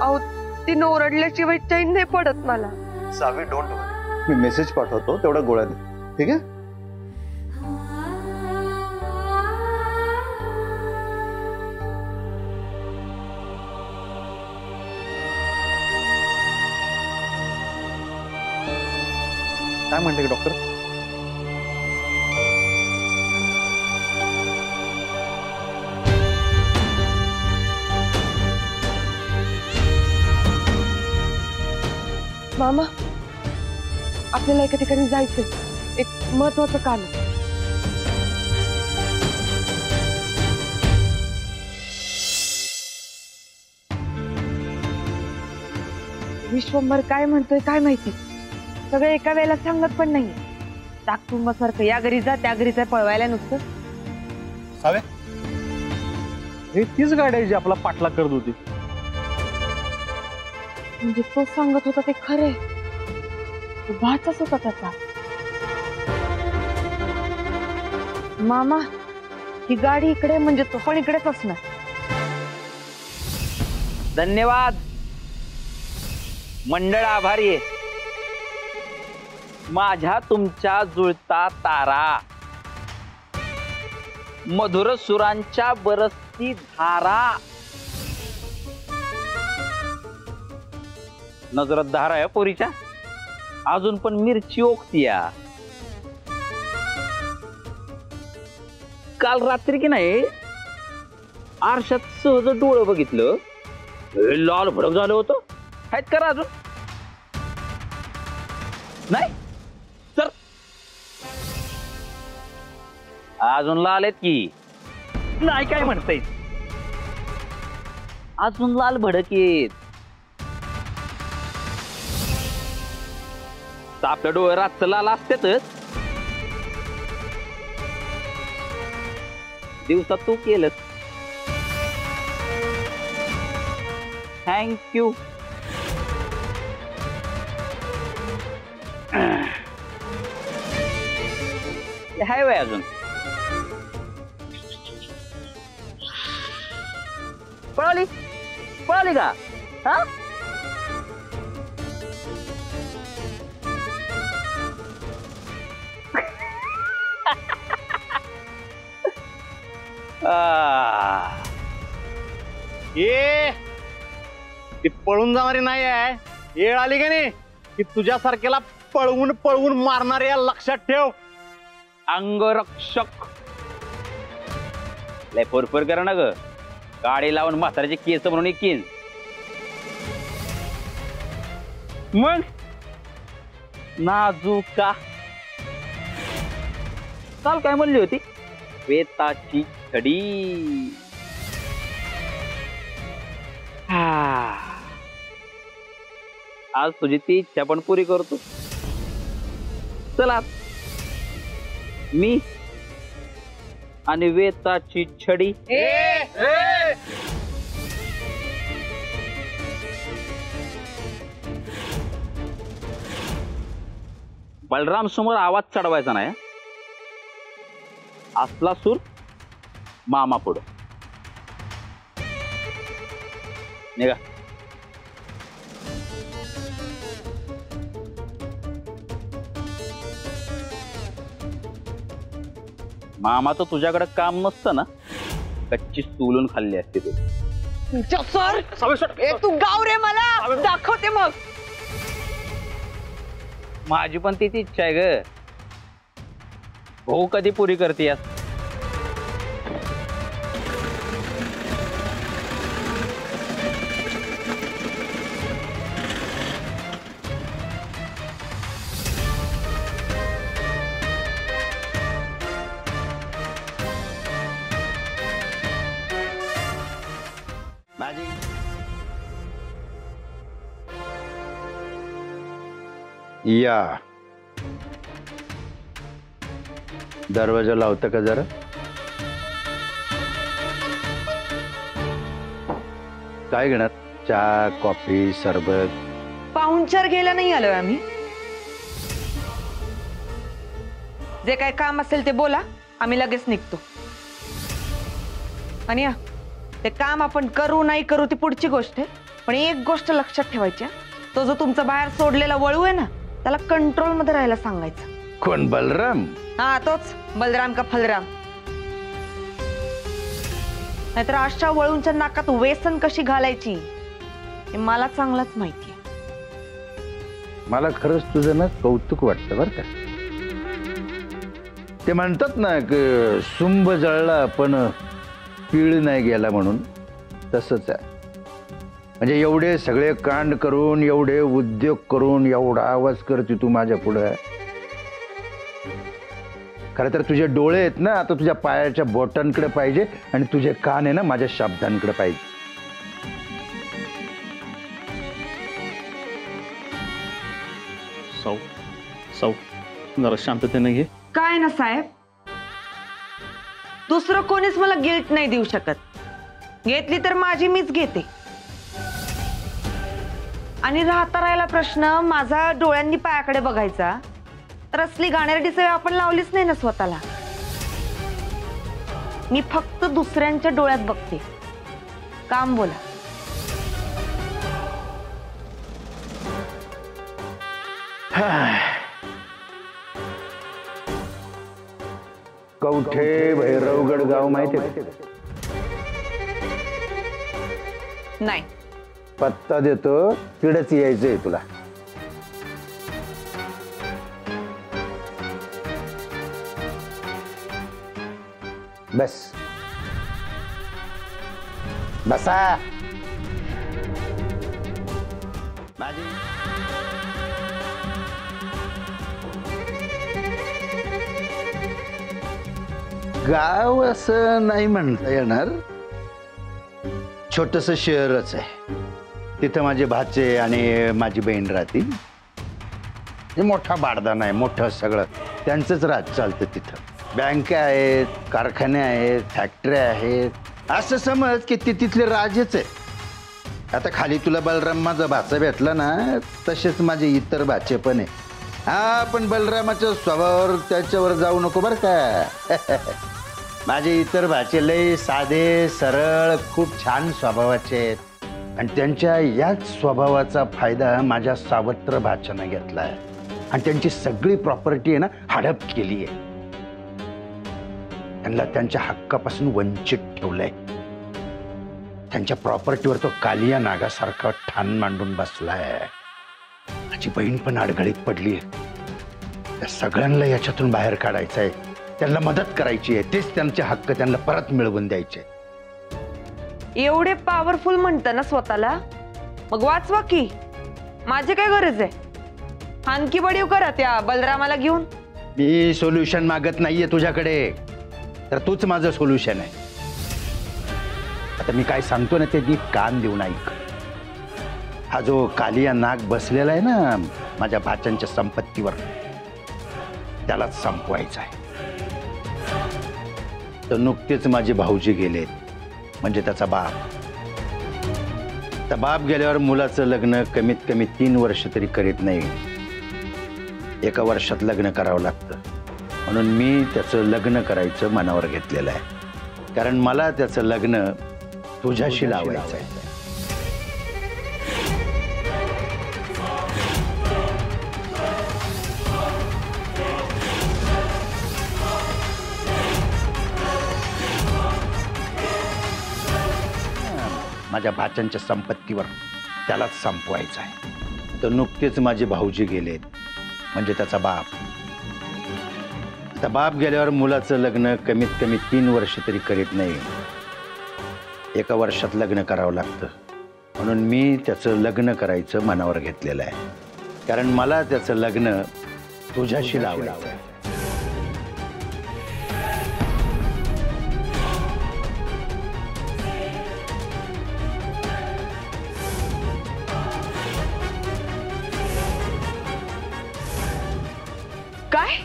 Speaker 4: अहो तिनं ओरडल्याशिवाय चैन नाही पडत मला.
Speaker 2: सावी, डोंट वरी, मी मेसेज पाठवतो, तेवढ्या गोळ्या दे. ठीक आहे? काय म्हणते डॉक्टर?
Speaker 4: मामा, आपल्याला एका ठिकाणी जायचंय, एक महत्वाचं काम आहे. विश्वंभर काय म्हणतोय काय माहिती, सगळं एका वेळेला सांगत पण नाही. टाकटुंबासारखं या घरी जा त्या घरी जा पळवायला नुसतं.
Speaker 2: सावे, हे तीच गाडी आहे जी आपला पाठलाग करत होती.
Speaker 4: म्हणजे तो सांगत होता ते खरंय. भाचाच होता त्याचा. मामा ही गाडी इकडे म्हणजे तो पण इकडेच असणार.
Speaker 3: धन्यवाद मंडळ, आभारी आहे. माझ्या तुमच्या जुळता तारा, मधुर सुरांच्या बरसती धारा. नजरात धारा आहे पोरीच्या, अजून पण मिरची ओकतीया. काल रात्री की नाही आरशात सहज डोळं बघितलं, लाल भडक झालं होतं. आहेत करा अजून नाही तर अजून लाल आहेत की नाही, काय म्हणताय? अजून लाल भडक येत. आपल्या डोळे रातचं लाल असतातच, दिवसात तू केलंस. थँक्यू. हाय वय अजून पळाली पळाली का? हा
Speaker 2: ये ती पळून जाणारी नाही आहे. येळ आली का नाही की तुझ्यासारख्याला पळवून पळवून मारणारे या लक्षात ठेव.
Speaker 3: अंगरक्षक लय फोरफोर करा ना ग. गाडी लावून म्हाताऱ्याचे केस म्हणून एकीन. मग नाजूका काल काय म्हणली होती? वेताची छडी. आज तुझी ती इच्छा पण पुरी करतो. चला मी आणि वेताची छडी. बलराम समोर आवाज चढवायचा नाही. असला सूर मामा पुढं. निघा. मामा तर तुझ्याकडे काम नसतं ना, कच्ची सोलून खाल्ली असते तू.
Speaker 4: सर तू गाव रे, मला दाखवते मग.
Speaker 3: माझी पण तीच इच्छा आहे ग. भाऊ कधी पुरी करते?
Speaker 1: या दरवाजा लावता का जरा? काय घेणार? चहा, कॉफी, सरबत?
Speaker 4: पाहुणचार घ्यायला नाही आलोय आम्ही. जे काय काम असेल ते बोला, आम्ही लगेच निघतो. आणि ते काम आपण करू नाही करू ती पुढची गोष्ट आहे, पण एक गोष्ट लक्षात ठेवायची. तो जो तुमचा बाहेर सोडलेला वळू आहे ना, त्याला कंट्रोल मध्ये राहायला सांगायचं.
Speaker 1: कोण? बलराम?
Speaker 4: हा तोच. बलराम का फलराम? नाहीतर अशा वळूंच्या नाकात वेसन कशी घालायची हे मला चांगलंच माहिती आहे.
Speaker 1: मला खरंच तुझं ना कौतुक वाटतं बरं का. ते म्हणतात ना की सुंब जळला पण पीळ नाही गेला म्हणून, तसंच आहे. म्हणजे एवढे सगळे कांड करून, एवढे उद्योग करून, एवढा आवाज करते तू माझ्या पुढे. खरं तर तुझे डोळे आहेत ना आता तुझ्या पायाच्या बोटांकडे पाहिजे आणि तुझे कान आहे ना माझ्या शब्दांकडे पाहिजे.
Speaker 2: सौ सौ जरा शांततेने घे.
Speaker 4: काय ना साहेब, दुसरं कोणीच मला गिल्ट नाही देऊ शकत. घेतली तर माझी मीच घेते. आणि राहता राहिला प्रश्न माझा डोळ्यांनी पायाकडे बघायचा, तर असली गाणेरडी सवय आपण लावलीच नाही ना स्वतःला. मी फक्त दुसऱ्यांच्या डोळ्यात बघते. काम बोला.
Speaker 1: कवठे भैरवगड गाव माहिती आहे?
Speaker 4: नाही.
Speaker 1: पत्ता देतो, तिकडेच यायचंय तुला. बस बसा. माझी गाव असं नाही म्हणता येणार, छोटस शहरच आहे. तिथं माझे भाचे आणि माझी बहीण राहतील. हे मोठा बाडदान आहे, मोठं सगळं त्यांचंच राज चालतं तिथं. बँका आहेत, कारखाने आहेत, फॅक्टऱ्या आहेत. असं समज की ते तिथले राजेच आहे. आता खाली तुला बलराम माझा भाचा भेटला ना, तसेच माझे इतर भाचे पण आहे. हा, पण बलरामाच्या स्वभावावर त्याच्यावर जाऊ नको बरं का. माझे इतर भाचे लय साधे सरळ खूप छान स्वभावाचे आहेत. आणि त्यांच्या याच स्वभावाचा फायदा माझ्या सावत्र भाच्यानं घेतलाय आणि त्यांची सगळी प्रॉपर्टी आहे ना हडप केली आहे. त्यांना त्यांच्या हक्कापासून वंचित ठेवलंय. त्यांच्या प्रॉपर्टीवर तो कालिया नागासारखा ठाण मांडून बसलाय. माझी बहीण पण अडगळीत पडली आहे. त्या सगळ्यांना याच्यातून बाहेर काढायचं आहे, त्यांना मदत करायची आहे. तेच त्यांचे हक्क त्यांना परत मिळवून द्यायचे.
Speaker 4: एवढे पॉवरफुल म्हणता ना स्वतःला, मग वाचवा की. माझी काय गरज आहे? आणखी बडीव करा त्या बलरामाला घेऊन.
Speaker 1: मी सोल्युशन मागत नाहीये तुझ्याकडे, तर तूच माझं सोल्युशन आहे. आता मी काय सांगतो ना ते नीट कान देऊन ऐक. हा जो कालिया नाग बसलेला आहे ना माझ्या भाच्यांच्या संपत्तीवर, त्यालाच संपवायचा आहे. तर नुकतेच माझे भाऊजी गेलेत, म्हणजे त्याचा बाप. त्या बाप गेल्यावर मुलाचं लग्न कमीत कमी 3 वर्ष तरी करीत नाही. 1 वर्षात लग्न करावं लागतं. म्हणून मी त्याचं लग्न करायचं मनावर घेतलेलं आहे. कारण मला त्याचं लग्न तुझ्याशी लावायचं आहे. माझ्या भाच्यांच्या संपत्तीवर त्यालाच संपवायचं आहे. तर नुकतेच माझे भाऊजी गेलेत, म्हणजे त्याचा बाप. आता बाप गेल्यावर मुलाचं लग्न कमीत कमी 3 वर्ष तरी करीत नाही. 1 वर्षात लग्न करावं लागतं. म्हणून मी त्याचं लग्न करायचं मनावर घेतलेलं आहे. कारण मला त्याचं लग्न तुझ्याशी लावायचं आहे.
Speaker 4: काय?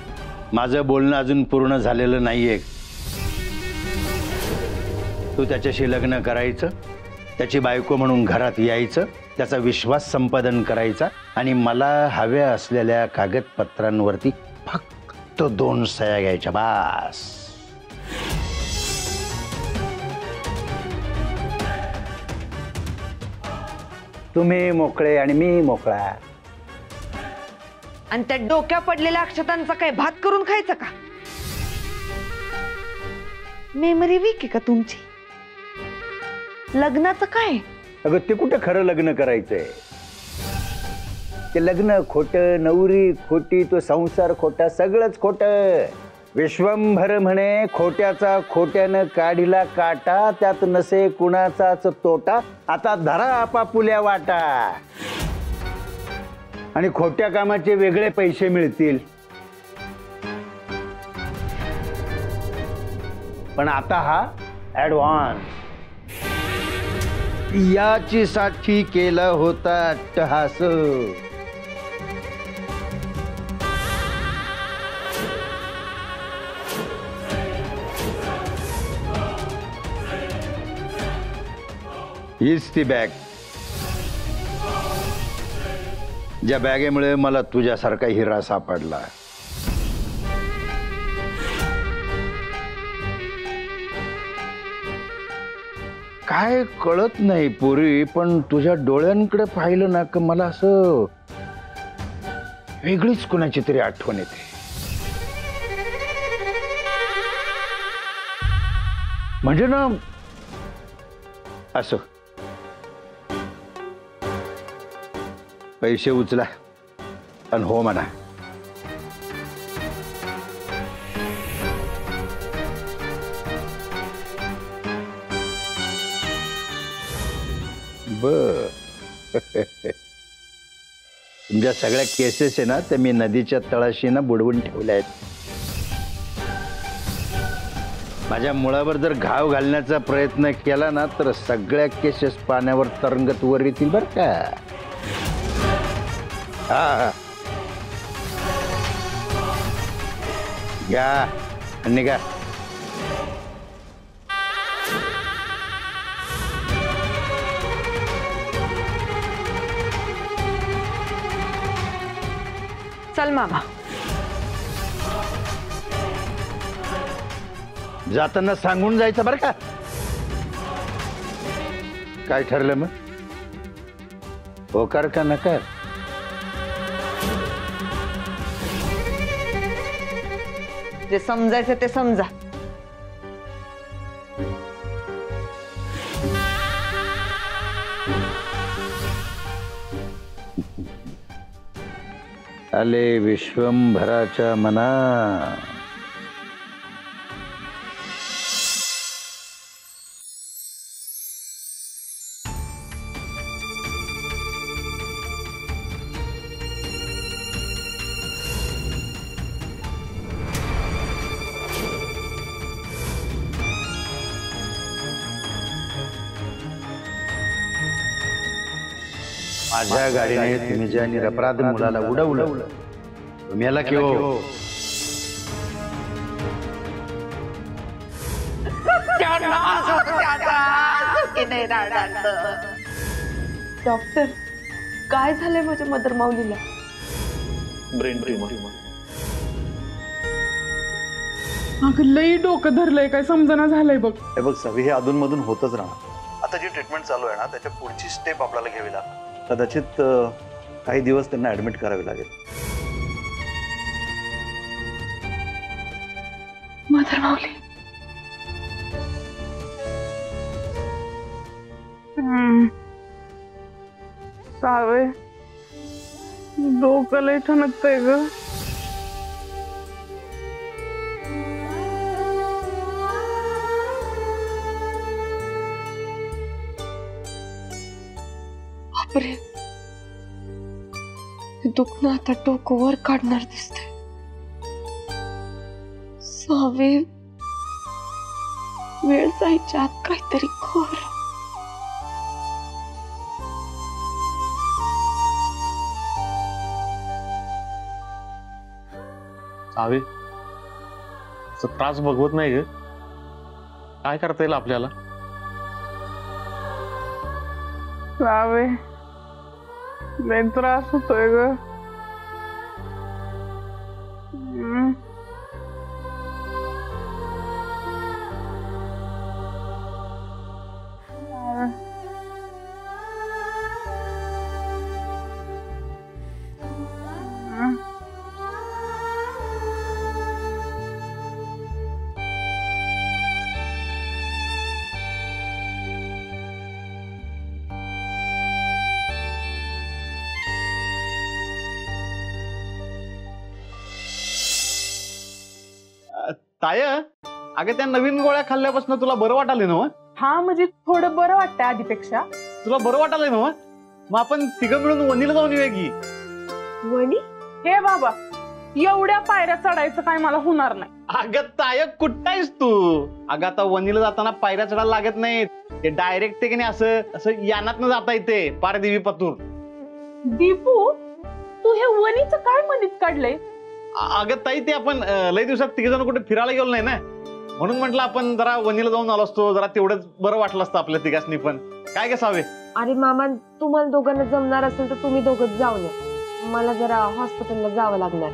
Speaker 1: माझं बोलणं अजून पूर्ण झालेलं नाहीये. तू त्याच्याशी लग्न करायचं, त्याची बायको म्हणून घरात यायचं, त्याचा विश्वास संपादन करायचा आणि मला हव्या असलेल्या कागदपत्रांवरती फक्त 2 सह्या घ्यायच्या बास. तुम्ही मोकळे आणि मी मोकळा.
Speaker 4: आणि त्या डोक्या पडलेल्या अक्षतांचा काय भात करून खायचं का? मेमरी वीक आहे का तुमची? लग्नाचं काय?
Speaker 1: अगं ते कुठं खरं लग्न करायचंय? ते लग्न खोटं, नवरी खोटी, तो संसार खोटा, सगळंच खोटं. विश्वंभर म्हणे खोट्याचा खोट्यानं काढिला काटा, त्यात नसे कुणाचाच तोटा. आता धरा आपापुल्या वाटा आणि खोट्या कामाचे वेगळे पैसे मिळतील. पण आता हा ऍडव्हान्स. याची साठी केला होता अट्टहास. हीच ती बॅग. ज्या बॅगेमुळे मला तुझ्यासारखा हिरा सापडला. काय कळत नाही पोरी, पण तुझ्या डोळ्यांकडे पाहिलं ना की मला असं वेगळीच कोणाची तरी आठवण येते. म्हणजे ना असं पैसे उचला आणि हो म्हणा. बर तुमच्या सगळ्या केसेस आहे ना त्या मी नदीच्या तळाशी ना बुडवून ठेवल्या आहेत. माझ्या मुळावर जर घाव घालण्याचा प्रयत्न केला ना तर सगळ्या केसेस पाण्यावर तरंगत वर येतील बर का. हा घ्या आणि निघा.
Speaker 4: चल मामा.
Speaker 1: जाताना सांगून जायचं बरं का. काय ठरलं मग, होकार का नकार?
Speaker 4: जे समजायचं ते समजा.
Speaker 1: आले विश्वंभराच्या मना. माझ्या गाडीने तुम्ही ज्या निरपराध मुलाला उडवलं मेला की हो.
Speaker 4: डॉक्टर काय झालंय माझ्या मदर माऊलीला?
Speaker 2: Brain tumour.
Speaker 12: अगं लई डोकं धरलंय, काय समजना झालंय बघ.
Speaker 2: हे बघ सवी, हे अधूनमधून होतच राहणार. आता जी ट्रीटमेंट चालू आहे ना त्याच्या पुढची स्टेप आपल्याला घ्यावी लागेल. कदाचित काही दिवस त्यांना ऍडमिट करावे लागेल.
Speaker 12: मदर माऊली सावे डोकं लय ठणकतंय ग.
Speaker 5: बापरे, दुखणं आता डोकं वर काढणार दिसतंय. सावे, वेळ जायच्या आत काहीतरी कर.
Speaker 2: सावे, त्रास बघवत नाही ग. काय करता येईल आपल्याला?
Speaker 12: सावे लय त्रास होतोय ग.
Speaker 2: ताय, अगं त्या नवीन गोळ्या खाल्ल्यापासून तुला बरं वाटायलंय ना?
Speaker 12: हा म्हणजे थोडं बरं वाटतंय आधीपेक्षा.
Speaker 2: तुला बरं वाटायलंय ना? मग आपण तिघं मिळून वनीला जाऊन येऊया की.
Speaker 12: वनी? हे बाबा, एवढ्या पायऱ्या चढायचं काय मला होणार नाही.
Speaker 2: अगं ताय, कुठं आहेस तू? अगं आता वनीला जाताना पायऱ्या चढायला लागत नाहीत. ते डायरेक्ट ते की नाही असं असं यानातनं जाता येते पार देवी पतूर.
Speaker 12: दीपू, तू हे वनीचं काय मनीत काढलंय?
Speaker 2: अगं ताई, ते आपण लय दिवसात तिघ जण कुठे फिरायला गेलो नाही ना, म्हणून म्हटलं आपण जरा वनीला जाऊन आलो असतो. जरा तेवढंच बरं वाटलं असतं आपल्या तिघांनी पण. काय ग सावे?
Speaker 5: अरे मामा, तुम्हाला दोघांना जमणार असेल तर तुम्ही दोघंच जाऊन या. मला जरा हॉस्पिटलला जावं लागणार.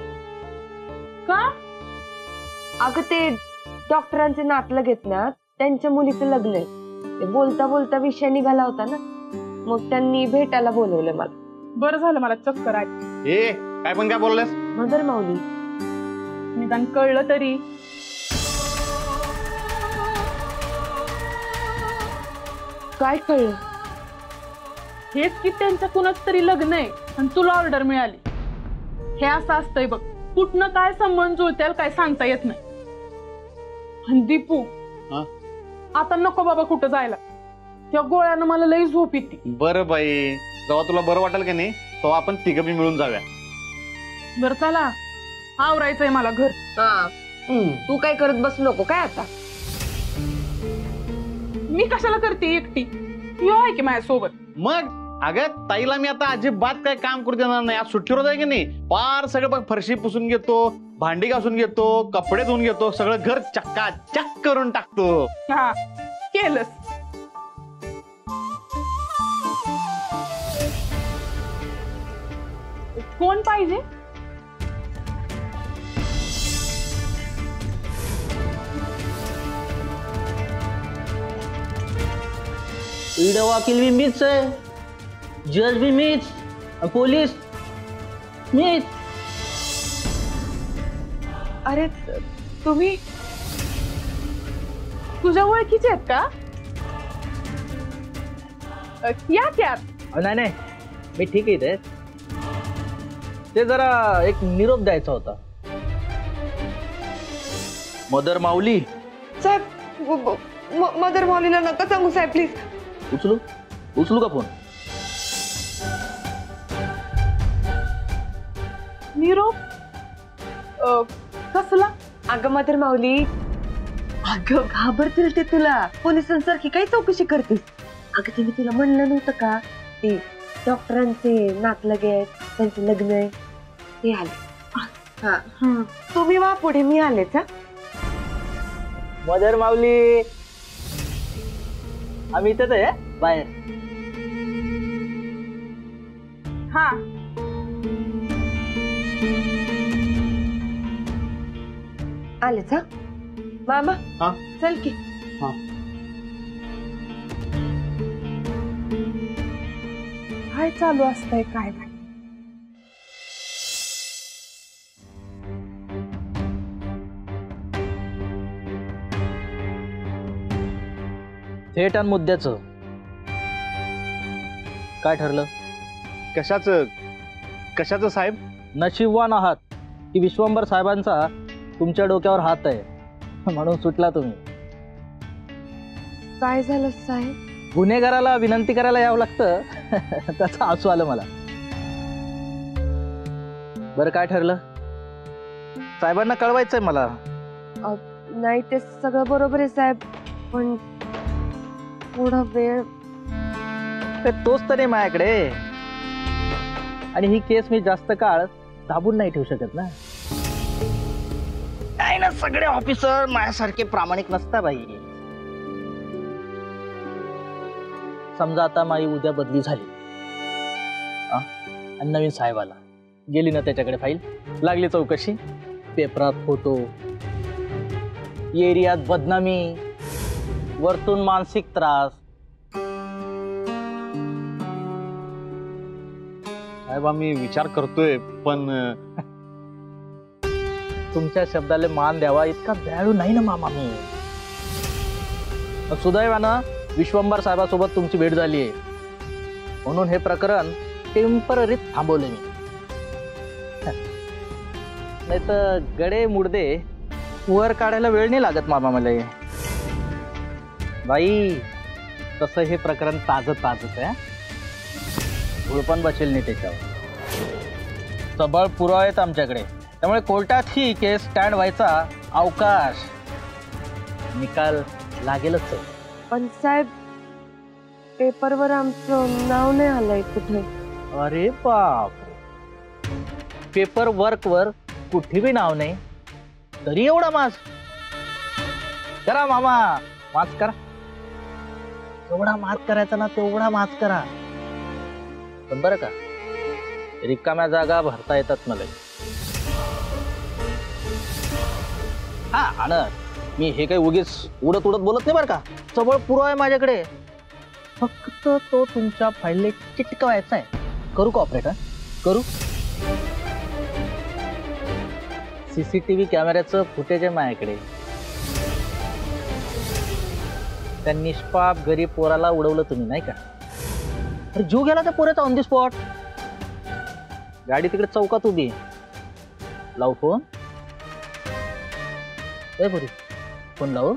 Speaker 12: का?
Speaker 5: अगं ते डॉक्टरांचे नातलग आहेत ना, त्यांच्या मुलीचं लग्न आहे. ते बोलता बोलता विषय निघाला होता ना, मग त्यांनी भेटायला बोलवलं मला.
Speaker 12: बरं झालं मला चक्कर आली.
Speaker 2: ए काय पण काय बोललेस?
Speaker 5: मदर माऊली,
Speaker 12: निदान कळलं तरी.
Speaker 5: काय कळलं?
Speaker 12: हेच की त्यांच्या कुणाच तरी लग्न आहे आणि तुला ऑर्डर मिळाली. हे असं असतंय बघ, कुठनं काय संबंध जुळतील काय सांगता येत नाही. आणि दीपू, आता नको बाबा कुठं जायला. त्या गोळ्यानं मला लई झोप येते.
Speaker 2: बरं बाई, जेव्हा तुला बरं वाटेल की नाही तेव्हा आपण तिघं बी मिळून जाऊया.
Speaker 12: बरं चला, आवरायचंय मला घर.
Speaker 5: तू काय करत बसू नको काय आता.
Speaker 12: मी कशाला करते एकटी, यो आहे की माझ्यासोबत.
Speaker 2: मग अगं ताईला मी आता अजिबात काय काम करू देणार नाही. आज सुट्टीवर आहे की नाही, पार सगळं बघ फरशी पुसून घेतो, भांडी घासून घेतो, कपडे धुवून घेतो, सगळं घर चक्काचक करून टाकतो.
Speaker 12: हा केलंस. कोण पाहिजे?
Speaker 3: इड वकील बी मीच आहे, जज बी मीच, पोलीस मीच.
Speaker 5: अरे तुम्ही
Speaker 12: तुझ्या ओळखीचे आहेत का? या क्या?
Speaker 3: नाही नाही, मी ठीक आहे. ते जरा एक निरोप द्यायचा होता. मदर माऊली.
Speaker 4: साहेब, मदर माऊलीला नका सांगू साहेब, प्लीज.
Speaker 3: उचलू का फोन?
Speaker 12: निरोप कसला?
Speaker 5: अगं मदर माऊली, अगं घाबरतील ते तुला. पोलिसांसारखी काही चौकशी करतेस? अगं ते मी तुला म्हणलं नव्हतं का, ते डॉक्टरांचे नातलगे आहेत, त्यांचं लग्न आहे, ते आले. हा तुम्ही वा पुढे, मी आलेच. हा
Speaker 3: मदर माऊली, आम्ही इथेच आहे बाहेर.
Speaker 12: हा
Speaker 5: आलेच. हा मामा, चल की.
Speaker 12: काय चालू असतंय काय माहिती.
Speaker 3: थेट आणि मुद्द्याचं काय ठरलं?
Speaker 2: कशाचं साहेब?
Speaker 3: नशीबवान आहात की विश्वंभर साहेबांचा तुमच्या डोक्यावर हात आहे, म्हणून सुटला तुम्ही.
Speaker 5: काय झालं साहेब?
Speaker 3: गुन्हेगाराला विनंती करायला यावं लागतं त्याचं हसू आलं मला. बरं काय ठरलं? साहेबांना कळवायचंय मला.
Speaker 5: नाही ते सगळं बरोबर आहे साहेब, पण थोडा वेळ.
Speaker 3: तोच तर आहे माझ्याकडे, आणि ही केस मी जास्त काळ दाबून नाही ठेवू शकत ना. काय ना, सगळे ऑफिसर माझ्यासारखे प्रामाणिक नसता बाई. समजा आता माझी उद्या बदली झाली आणि नवीन साहेब आला, गेली ना त्याच्याकडे फाईल, लागली चौकशी, पेपरात फोटो, एरियात बदनामी, वरतून मानसिक त्रास.
Speaker 2: साहेब आम्ही विचार करतोय, पण
Speaker 3: तुमच्या शब्दाला मान द्यावा इतका दयाळू नाही ना मामा मी. सुदैवानं विश्वंभर साहेबासोबत तुमची भेट झाली आहे, म्हणून हे प्रकरण टेम्पररी थांबवले मी. नाही तर गडे मुडदे वर काढायला वेळ नाही लागत मामा मला. बाई तसं हे प्रकरण ताजच आहे, धूळ पण बसेल नाही त्याच्यावर. सबळ पुरावा आहेत आमच्याकडे, त्यामुळे कोर्टात ही केस स्टँड व्हायचा अवकाश, निकाल लागेलच.
Speaker 5: पण साहेब पेपरवर आमचं नाव नाही आलंय कुठे.
Speaker 3: अरे बाप, पेपर वर्क वर कुठे बी नाव नाही, तरी एवढा मास करा मामा, मास करा. जेवढा मास करायचा ना तेवढा मास करा. पण बरं का, रिकाम्या जागा भरता येतात मला. हा आणि मी हे काही उगीच उडत उडत बोलत नाही बरं का. सबळ पुरावा आहे माझ्याकडे. फक्त तो तुमच्या फाईलला चिटकवायचा आहे. करू का ऑपरेटर? करू. सीसीटीव्ही कॅमेऱ्याचं फुटेज आहे माझ्याकडे. त्या निष्पाप गरीब पोराला उडवलं तुम्ही नाही का? अरे जीव गेला त्या पोराचा ऑन दी स्पॉट. गाडी तिकडे चौकात उभी. लावू फोन? ए बरी फोन लावू?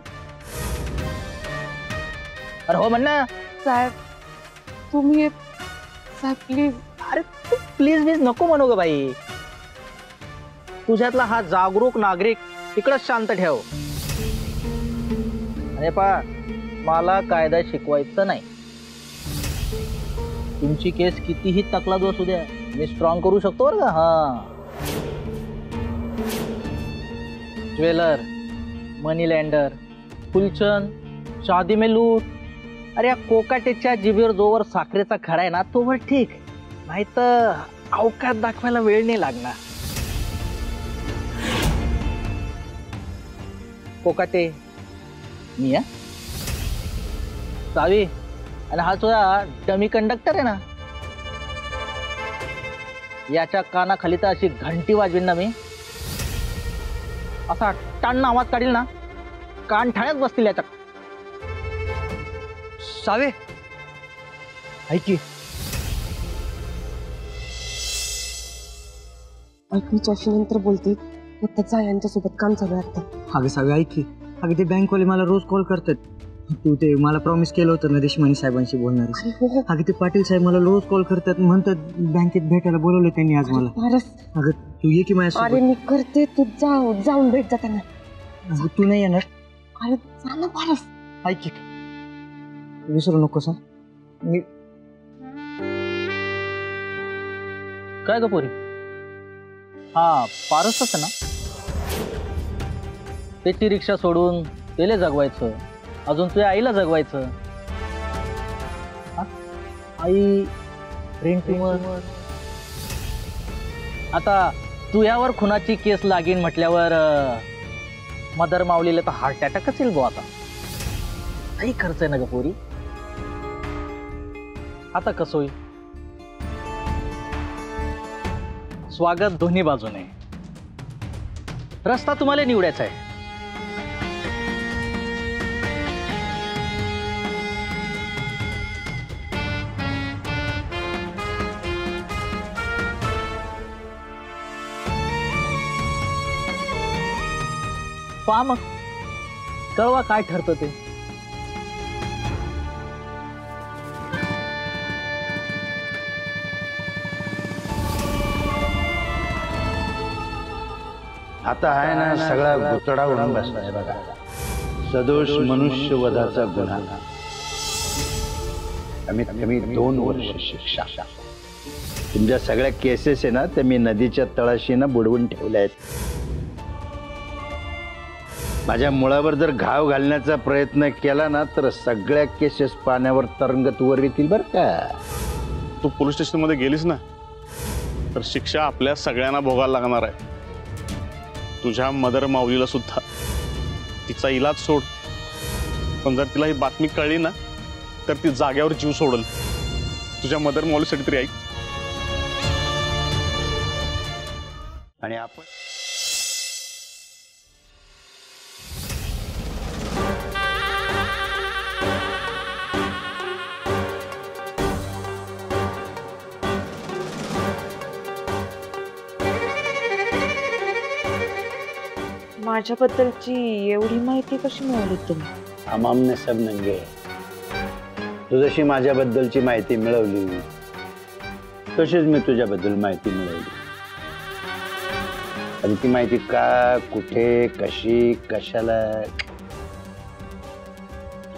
Speaker 3: अरे हो म्हण ना.
Speaker 4: साहेब तुम्ही साहेब प्लीज.
Speaker 3: अरे तू प्लीज प्लीज नको म्हणू ग बाई. तुझ्यातला हा जागरूक नागरिक तिकडच शांत ठेव. आणि पा मला कायदा शिकवायचा नाही. तुमची केस कितीही तकलादू असू द्या मी स्ट्रॉंग करू शकतो बरं का. हा ज्वेलर, मनी लँडर, फुलचंद, शादी में लूट. अरे या कोकाटेच्या जिभेवर जोवर साखरेचा खडा आहे ना तोवर ठीक. नाही तर अवकात दाखवायला वेळ नाही लागणार. कोकाटे मी या सावी आणि हा तुझा डमी कंडक्टर आहे ना. याच्या कानाखाली तर अशी घंटी वाजवीन ना मी. असा टाण आवाज काढील ना कान ठाण्यात बसतील याच्या. सावे ऐकी
Speaker 5: ऐकूच्याशी नंतर बोलते. फक्त जा यांच्यासोबत काम चालू आहे आता.
Speaker 11: अगं सावे ऐकी. अगं ते बँकवाले मला रोज कॉल करतात. तू ते मला प्रॉमिस केलं होतं ना देशमाने साहेबांशी बोलणार. अगं ते पाटील साहेब मला रोज कॉल करतात. म्हणतात बँकेत भेटायला बोलवलं त्यांनी आज मला. अगं तू ये की माझ्या.
Speaker 5: अरे मी करते तू जाऊन भेट जाताना.
Speaker 11: अगं तू नाही येणार?
Speaker 5: अरे जा ना पारस.
Speaker 11: ऐक विसरू नको सा. मी
Speaker 3: काय ग पोरी? हा पारसच आहे ना. त्याची रिक्षा सोडून तेले जगवायचं. अजून तुझ्या आईला जगवायचं. आई ब्रेन ट्यूमर. आता तू यावर खुनाची केस लागेल म्हटल्यावर मदर माऊलीला तर हार्ट अटॅकच येईल बो. आता काही खर्च आहे ना ग पोरी. आता कसं होईल? स्वागत दोन्ही बाजूने. रस्ता तुम्हाला निवडायचा आहे. पहा मग कळवा काय ठरतं ते.
Speaker 1: आता आहे ना सगळा गुतडा उडून बसलाय बघा. सदोष मनुष्यवधाचा गुन्हा. कमीत कमी 2 वर्ष शिक्षा. तुमच्या सगळ्या केसेस आहे ना त्या मी नदीच्या तळाशी ना बुडवून ठेवल्या आहेत. माझ्या मुळावर जर घाव घालण्याचा प्रयत्न केला ना तर सगळ्या केसेस पाण्यावर तरंगत वर येतील बरं का.
Speaker 2: तू पोलीस स्टेशन मध्ये गेलीस ना तर शिक्षा आपल्या सगळ्यांना भोगायला लागणार आहे. तुझ्या मदर माऊलीला सुद्धा. तिचा इलाज सोड पण जर तिला ही बातमी कळली ना तर ती जाग्यावर जीव सोडल. तुझ्या मदर माऊलीसाठी तरी ऐक.
Speaker 1: आणि आपण
Speaker 4: माझ्याबद्दलची एवढी माहिती कशी मिळवली तुम्ही?
Speaker 1: आमामने सब नंगे. तू जशी माझ्याबद्दलची माहिती मिळवली तशीच मी तुझ्याबद्दल माहिती मिळवली. आणि ती माहिती का कुठे कशी कशाला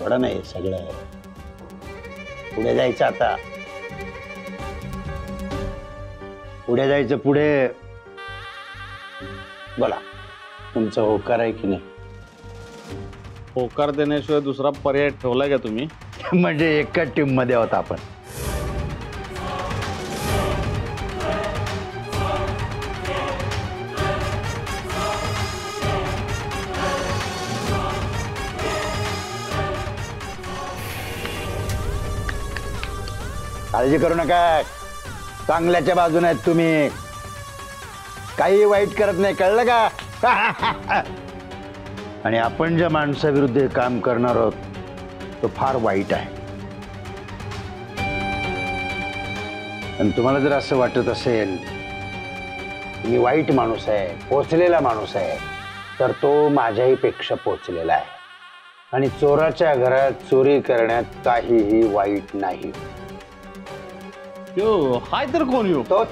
Speaker 1: थोडं नाही सगळं. पुढे जायचं. आता पुढे जायचं. पुढे बोला तुमचा होकार आहे की नाही?
Speaker 2: होकार देण्याशिवाय दुसरा पर्याय ठेवलाय का तुम्ही?
Speaker 1: म्हणजे एका टीम मध्ये आहोत आपण. काळजी करू नका, चांगल्याच्या बाजूने आहेत तुम्ही, काही वाईट करत नाही, कळलं का? आणि आपण ज्या माणसाविरुद्ध हे काम करणार आहोत तो फार वाईट आहे. आणि तुम्हाला जर असं वाटत असेल मी वाईट माणूस आहे, पोचलेला माणूस आहे, तर तो माझ्याही पेक्षा पोचलेला आहे. आणि चोराच्या घरात चोरी करण्यात काहीही वाईट नाही.
Speaker 2: हाय तर कोण येऊ?
Speaker 1: तोच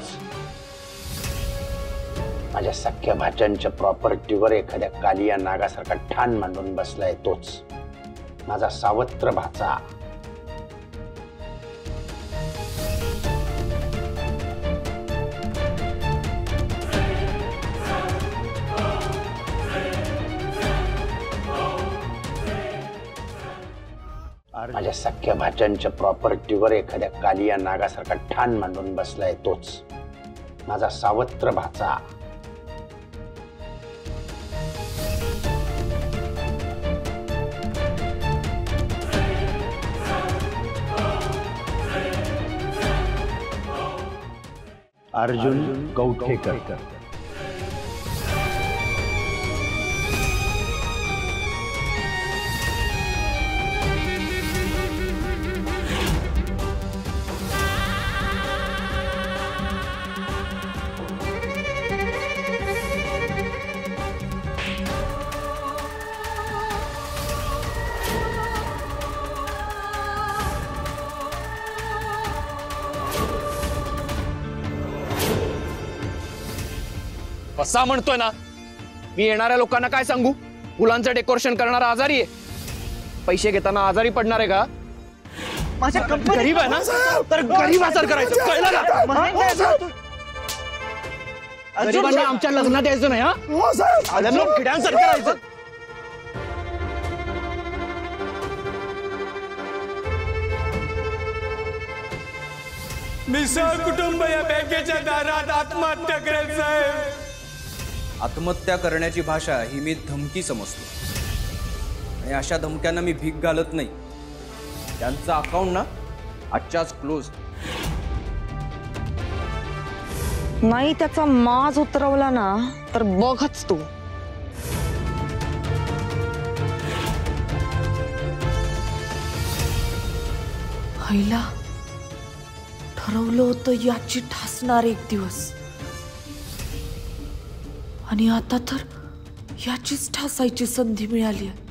Speaker 1: माझ्या सख्या भाच्यांच्या प्रॉपर्टीवर एखाद्या कालिया नागासारखा ठाण मांडून बसलाय, तोच माझा सावत्र भाचा. माझ्या सख्या भाच्यांच्या प्रॉपर्टीवर एखाद्या कालिया नागासारखा ठाण मांडून बसलाय, तोच माझा सावत्र भाचा. अर्जुन कौठेकर.
Speaker 13: कसा म्हणतोय ना, मी येणाऱ्या लोकांना काय सांगू? फुलांचं डेकोरेशन करणारा आजारी आहे, पैसे घेताना आजारी पडणार आहे का? गरीब आहे ना तर गरीब आजार करायचं, कळलं का? गरीबांना आमच्या लग्नात यायचं नाही, हा किड्यांसारखं करायचं.
Speaker 14: मी सहकुटुंब या बँकेच्या दारात आत्महत्या करेल साहेब.
Speaker 15: आत्महत्या करण्याची भाषा ही मी धमकी समजतो आणि अशा धमक्यांना मी भीक घालत नाही. त्यांचं अकाउंट ना आजच्याच क्लोज.
Speaker 4: नाही त्याचा माज उतरवला ना तर बघच तू.
Speaker 5: आईला ठरवलं होतं याची ठासणार एक दिवस, आणि आता तर याचीच ठासायची संधी मिळाली आहे.